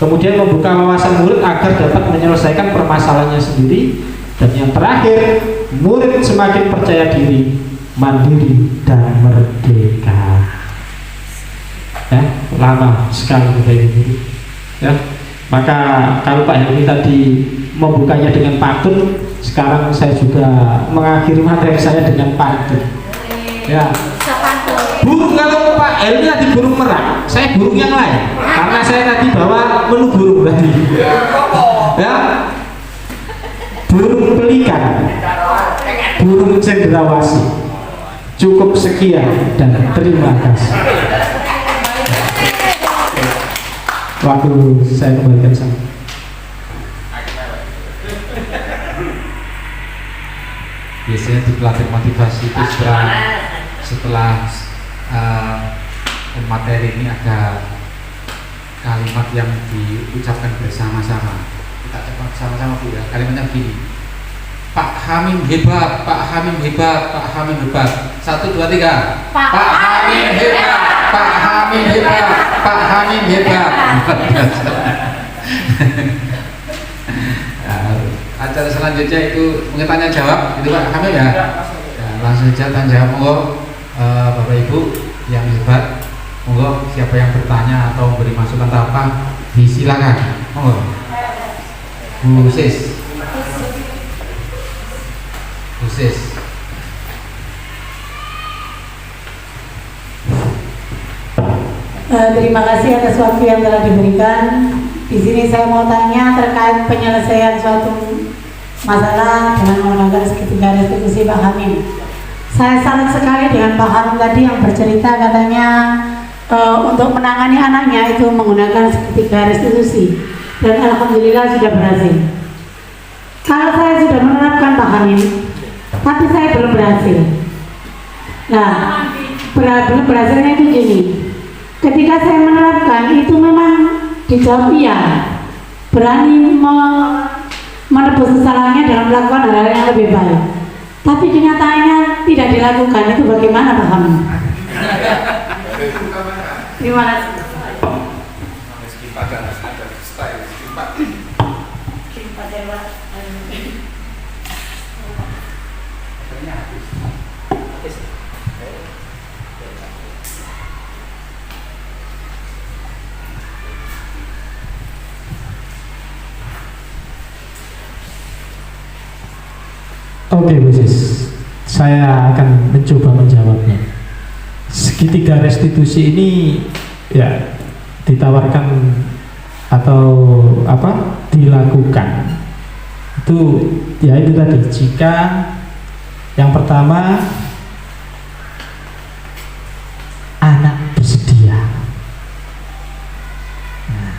Kemudian membuka wawasan murid agar dapat menyelesaikan permasalahannya sendiri. Dan yang terakhir, murid semakin percaya diri, mandiri dan merdeka. Ya, lama sekali Bapak Ibu Guru. Ya, maka kalau Pak Helmi tadi membukanya dengan pantun, sekarang saya juga mengakhiri materi saya dengan pantun. Ya, burung kalau Pak Helmi tadi burung merak, saya burung yang lain, karena saya tadi bawa menu burung tadi. Ya, burung pelikan, burung cendrawasih. Cukup sekian dan terima kasih. Waktu saya kembalikan sama. Biasanya di pelatihan motivasi itu setelah materi ini ada kalimat yang diucapkan bersama-sama. Kita coba sama-sama Bu ya. Kalimatnya begini: Pak Hamim hebat, Pak Hamim hebat, Pak Hamim hebat. 1, 2, 3. Pak Hamim hebat, Pak Hamim hebat, Pak Hamim hebat. Acara selanjutnya itu mungkin tanya jawab, itu Pak Hamim ya. Langsung saja tanya jawab, monggo Bapak Ibu yang hebat, monggo siapa yang bertanya atau memberi masukan atau apa, disilakan, monggo. Bu Sis. Khusus. Terima kasih atas waktu yang telah diberikan. Di sini saya mau tanya terkait penyelesaian suatu masalah dengan menggunakan segitiga restitusi Pak Hamim. Saya salut sekali dengan Pak Hamim tadi yang bercerita katanya untuk menangani anaknya itu menggunakan segitiga restitusi, dan alhamdulillah sudah berhasil. Kalau saya sudah menerapkan Pak Hamim, tapi saya belum berhasil. Nah, belum berhasilnya itu gini. Ketika saya menerapkan itu memang dijawab iya, berani menebus kesalahannya dengan melakukan hal-hal yang lebih baik. Tapi kenyataannya tidak dilakukan. Itu bagaimana Pak Hamim? Terima kasih. Oke, Bu Sis, saya akan mencoba menjawabnya. Segitiga restitusi ini ya ditawarkan atau apa dilakukan itu ya itu tadi, jika yang pertama anak bersedia. Nah,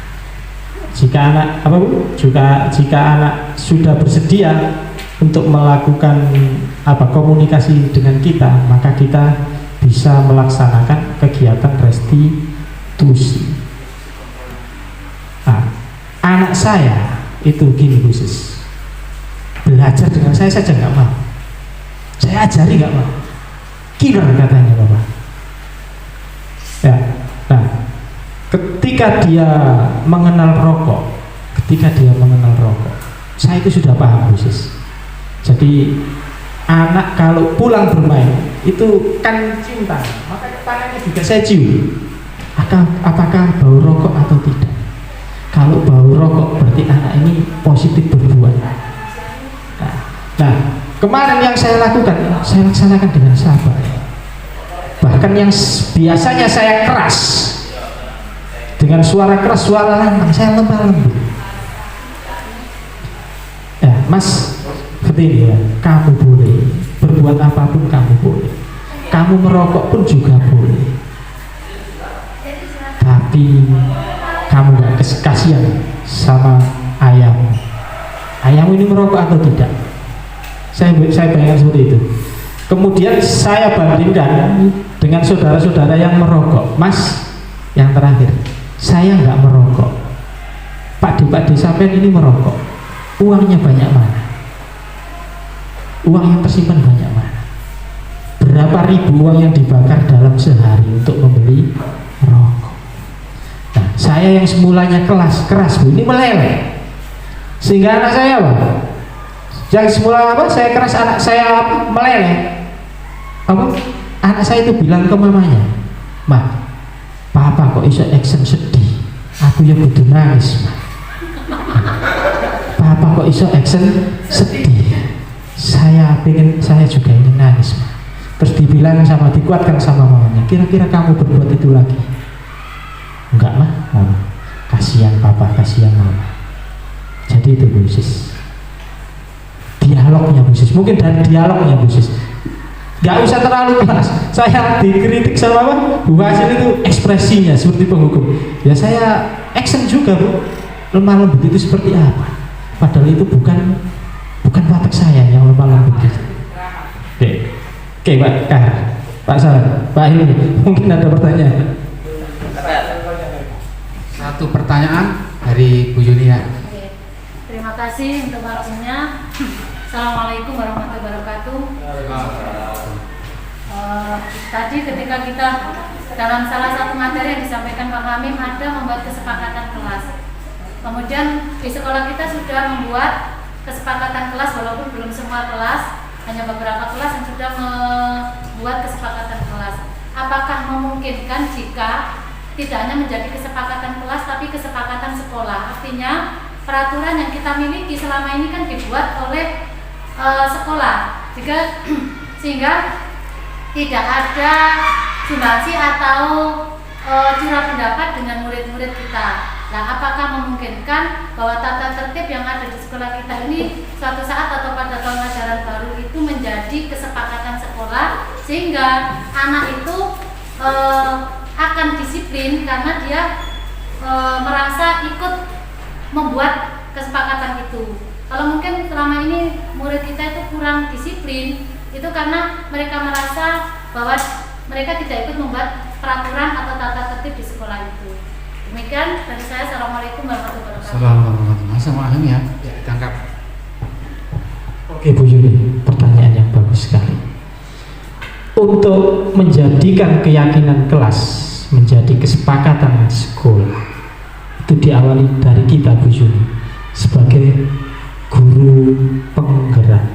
jika anak apa Bu? Jika anak sudah bersedia untuk melakukan komunikasi dengan kita, maka kita bisa melaksanakan kegiatan restitusi. Nah, anak saya itu gini khusus, belajar dengan saya saja nggak mau, saya ajari nggak mau, killer katanya Bapak. Ya, nah ketika dia mengenal rokok, ketika dia mengenal rokok. Saya itu sudah paham, Bu Sis. Jadi anak kalau pulang bermain itu kan cium tangan, maka tangannya juga saya cium. Apakah bau rokok atau tidak? Kalau bau rokok berarti anak ini positif berbuat. Nah, kemarin yang saya lakukan, saya laksanakan dengan sabar. Bahkan yang biasanya saya keras, dengan suara keras, suara lantang, saya lemah lembut. Ya, Mas, seperti ini ya, kamu boleh berbuat apapun, kamu boleh. Kamu merokok pun juga boleh. Tapi kamu gak kasihan sama ayahmu. Ayahmu ini merokok atau tidak? Saya bayangkan seperti itu. Kemudian saya bandingkan dengan saudara-saudara yang merokok. Mas, yang terakhir, saya nggak merokok. Pak D sampean ini merokok. Uangnya banyak mana? Uang yang tersimpan banyak mana? Berapa ribu uang yang dibakar dalam sehari untuk membeli rokok? Nah, saya yang semulanya keras Bu, ini meleleh. Sehingga anak saya apa? Yang semula apa? Saya keras, anak saya apa? Meleleh. Apa? Anak saya itu bilang ke mamanya, "Ma, papa kok iso action sedih? Aku ya butuh nangis, Ma. Papa kok iso action sedih? Saya juga ingin nangis, Ma." Terus dikuatkan sama mamanya, "Kira-kira kamu berbuat itu lagi?" "Enggak, Ma. Kasihan papa, kasihan mama." Jadi itu Bu Sis. Dialognya Bu Sis, mungkin dari dialognya Bu Sis, gak usah terlalu keras. Saya dikritik sama Bu Hasil itu ekspresinya seperti penghukum. Ya saya action juga Bu, lemah lembut itu seperti apa? Padahal itu bukan watak saya yang lemah lembut itu. Oke Pak Salah, Pak Hilmi, mungkin ada pertanyaan. Satu pertanyaan dari Bu Yunia. Terima kasih untuk waktunya. Assalamualaikum warahmatullahi wabarakatuh. Tadi ketika kita dalam salah satu materi yang disampaikan Pak Hamim ada membuat kesepakatan kelas. Kemudian di sekolah kita sudah membuat kesepakatan kelas walaupun belum semua kelas, hanya beberapa kelas yang sudah membuat kesepakatan kelas. Apakah memungkinkan jika tidak hanya menjadi kesepakatan kelas tapi kesepakatan sekolah? Artinya peraturan yang kita miliki selama ini kan dibuat oleh sekolah, sehingga tidak ada jumlasi atau curah pendapat dengan murid-murid kita. Nah, apakah memungkinkan bahwa tata tertib yang ada di sekolah kita ini suatu saat atau pada tahun ajaran baru itu menjadi kesepakatan sekolah, sehingga anak itu akan disiplin karena dia merasa ikut membuat kesepakatan itu. Kalau mungkin selama ini murid kita itu kurang disiplin, itu karena mereka merasa bahwa mereka tidak ikut membuat peraturan atau tata tertib di sekolah itu. Demikian dari saya. Assalamualaikum warahmatullahi wabarakatuh. Assalamualaikum warahmatullahi wabarakatuh. Ya, ditangkap. Oke Bu Yuni, pertanyaan yang bagus sekali. Untuk menjadikan keyakinan kelas menjadi kesepakatan sekolah, itu diawali dari kita Bu Yuni sebagai guru penggerak,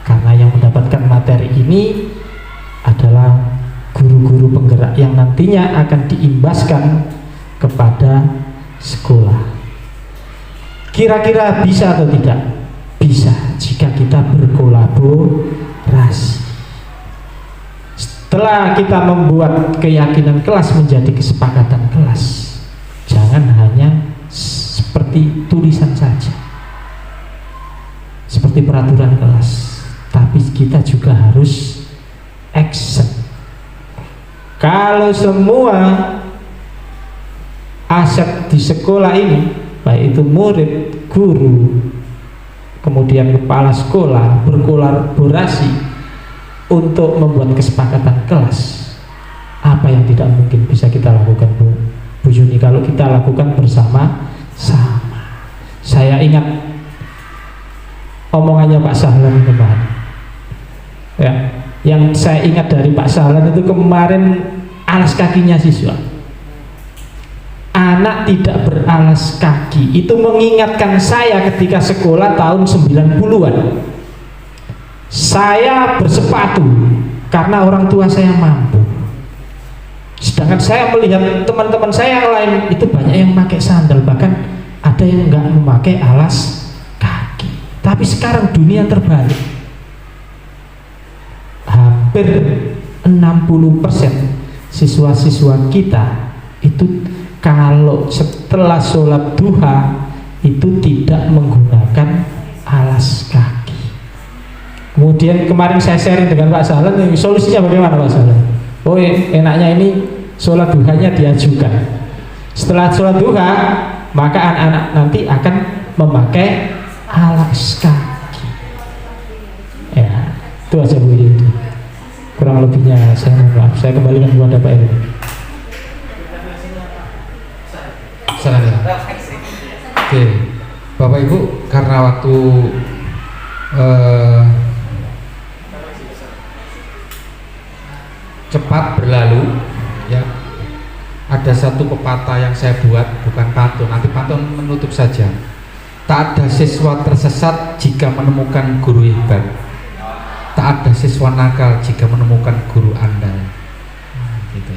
karena yang mendapatkan materi ini adalah guru-guru penggerak yang nantinya akan diimbaskan kepada sekolah. Kira-kira bisa atau tidak? Bisa jika kita berkolaborasi. Setelah kita membuat keyakinan kelas menjadi kesepakatan kelas, jangan hanya seperti tulisan saja, seperti peraturan kelas, tapi kita juga harus action. Kalau semua aset di sekolah ini, baik itu murid, guru, kemudian kepala sekolah berkolaborasi untuk membuat kesepakatan kelas, apa yang tidak mungkin bisa kita lakukan Bu Yuni kalau kita lakukan bersama-sama. Saya ingat omongannya Pak Sahlan kemarin ya, yang saya ingat dari Pak Sahlan itu kemarin alas kakinya siswa. Anak tidak beralas kaki. Itu mengingatkan saya ketika sekolah tahun 90-an. Saya bersepatu karena orang tua saya mampu. Sedangkan saya melihat teman-teman saya yang lain itu banyak yang pakai sandal, bahkan ada yang nggak memakai alas kaki. Tapi sekarang dunia terbalik. Hampir 60% siswa-siswa kita itu kalau setelah sholat duha itu tidak menggunakan alas kaki. Kemudian kemarin saya sharing dengan Pak Sahlan, solusinya bagaimana Pak Sahlan? Oh enaknya ini sholat duhanya diajukan. Setelah sholat duha maka anak-anak nanti akan memakai alas kaki. Ya, itu aja Bu, itu kurang lebihnya saya mohon maaf. Saya kembalikan kepada Pak Eri. Oke, Bapak Ibu, karena waktu cepat berlalu, ya, ada satu pepatah yang saya buat, bukan pantun. Nanti pantun menutup saja. Tak ada siswa tersesat jika menemukan guru hebat. Tak ada siswa nakal jika menemukan guru andal. Gitu.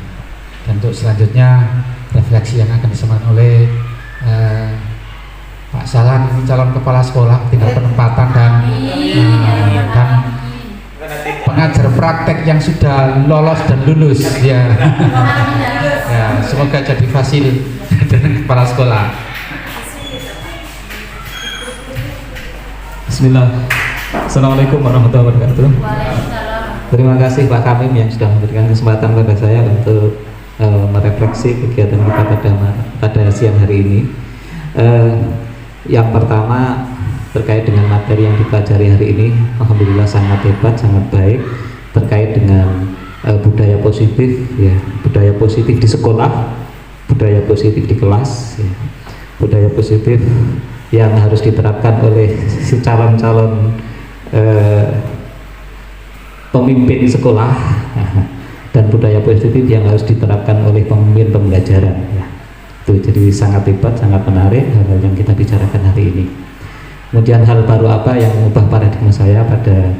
Dan untuk selanjutnya refleksi yang akan disampaikan oleh Pak Sahlan, ini calon kepala sekolah, tinggal penempatan dan pengajar praktek yang sudah lolos dan lulus, ya. Ya, semoga jadi fasil dan kepala sekolah. Bismillah. Assalamualaikum warahmatullahi wabarakatuh. Terima kasih Pak Kamim yang sudah memberikan kesempatan pada saya untuk merefleksi kegiatan kita pada siang hari ini. Yang pertama terkait dengan materi yang dipelajari hari ini, alhamdulillah sangat hebat, sangat baik, terkait dengan budaya positif, ya, budaya positif di sekolah, budaya positif di kelas, ya, budaya positif yang harus diterapkan oleh si calon-calon pemimpin sekolah, dan budaya positif yang harus diterapkan oleh pemimpin pembelajaran, ya. Itu jadi sangat hebat, sangat menarik hal-hal yang kita bicarakan hari ini. Kemudian hal baru apa yang mengubah paradigma saya pada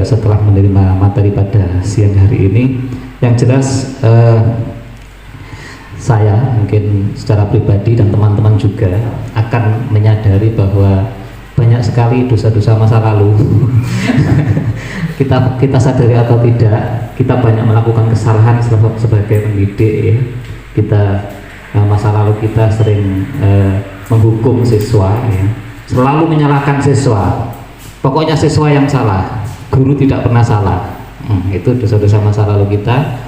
setelah menerima materi pada siang hari ini? Yang jelas saya mungkin secara pribadi dan teman-teman juga akan menyadari bahwa banyak sekali dosa-dosa masa lalu. kita sadari atau tidak, kita banyak melakukan kesalahan sebagai pendidik, ya. Kita masa lalu kita sering menghukum siswa, ya. Selalu menyalahkan siswa. Pokoknya siswa yang salah, guru tidak pernah salah. Itu dosa-dosa masa lalu kita.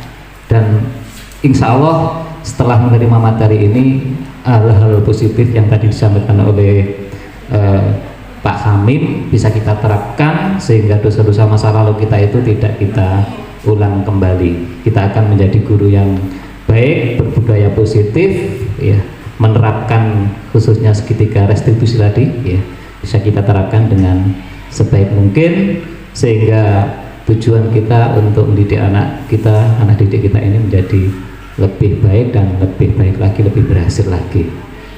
Dan insya Allah setelah menerima materi ini, hal-hal positif yang tadi disampaikan oleh Pak Hamim bisa kita terapkan sehingga dosa-dosa masa lalu kita itu tidak kita ulang kembali. Kita akan menjadi guru yang baik, berbudaya positif, ya, menerapkan khususnya segitiga restitusi tadi, ya, bisa kita terapkan dengan sebaik mungkin sehingga tujuan kita untuk mendidik anak kita, anak didik kita ini menjadi lebih baik dan lebih baik lagi, lebih berhasil lagi.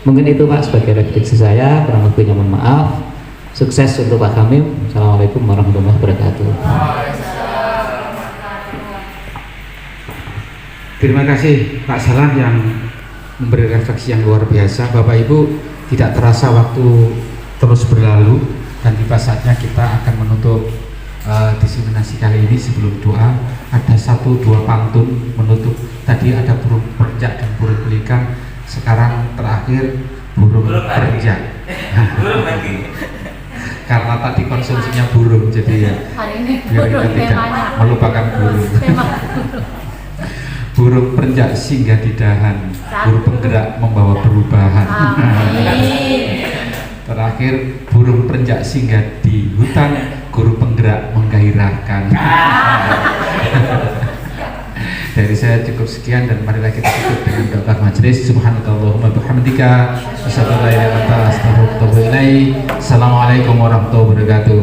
Mungkin itu Pak sebagai refleksi saya, kurang lebihnya mohon maaf. Sukses untuk Pak Kamim. Assalamualaikum warahmatullahi wabarakatuh. Terima kasih Pak Sahlan yang memberi refleksi yang luar biasa. Bapak Ibu, tidak terasa waktu terus berlalu dan tiba saatnya kita akan menutup diseminasi kali ini. Sebelum doa ada 1-2 pantun menutup. Tadi ada burung perenjak dan burung pelikan, sekarang terakhir burung perenjak. Karena tadi konsumsinya burung, jadi ya biar kita tidak melupakan burung. Burung perenjak singgah di dahan, burung penggerak membawa perubahan. Terakhir burung perenjak singgah di hutan, guru penggerak menggairahkan. Dari saya cukup sekian dan marilah kita tutup dengan doa majelis. Subhanallahumma bihamdika asyhadu an la ilaha illa anta astaghfiruka wa atubu ilaik. Assalamualaikum warahmatullahi wabarakatuh.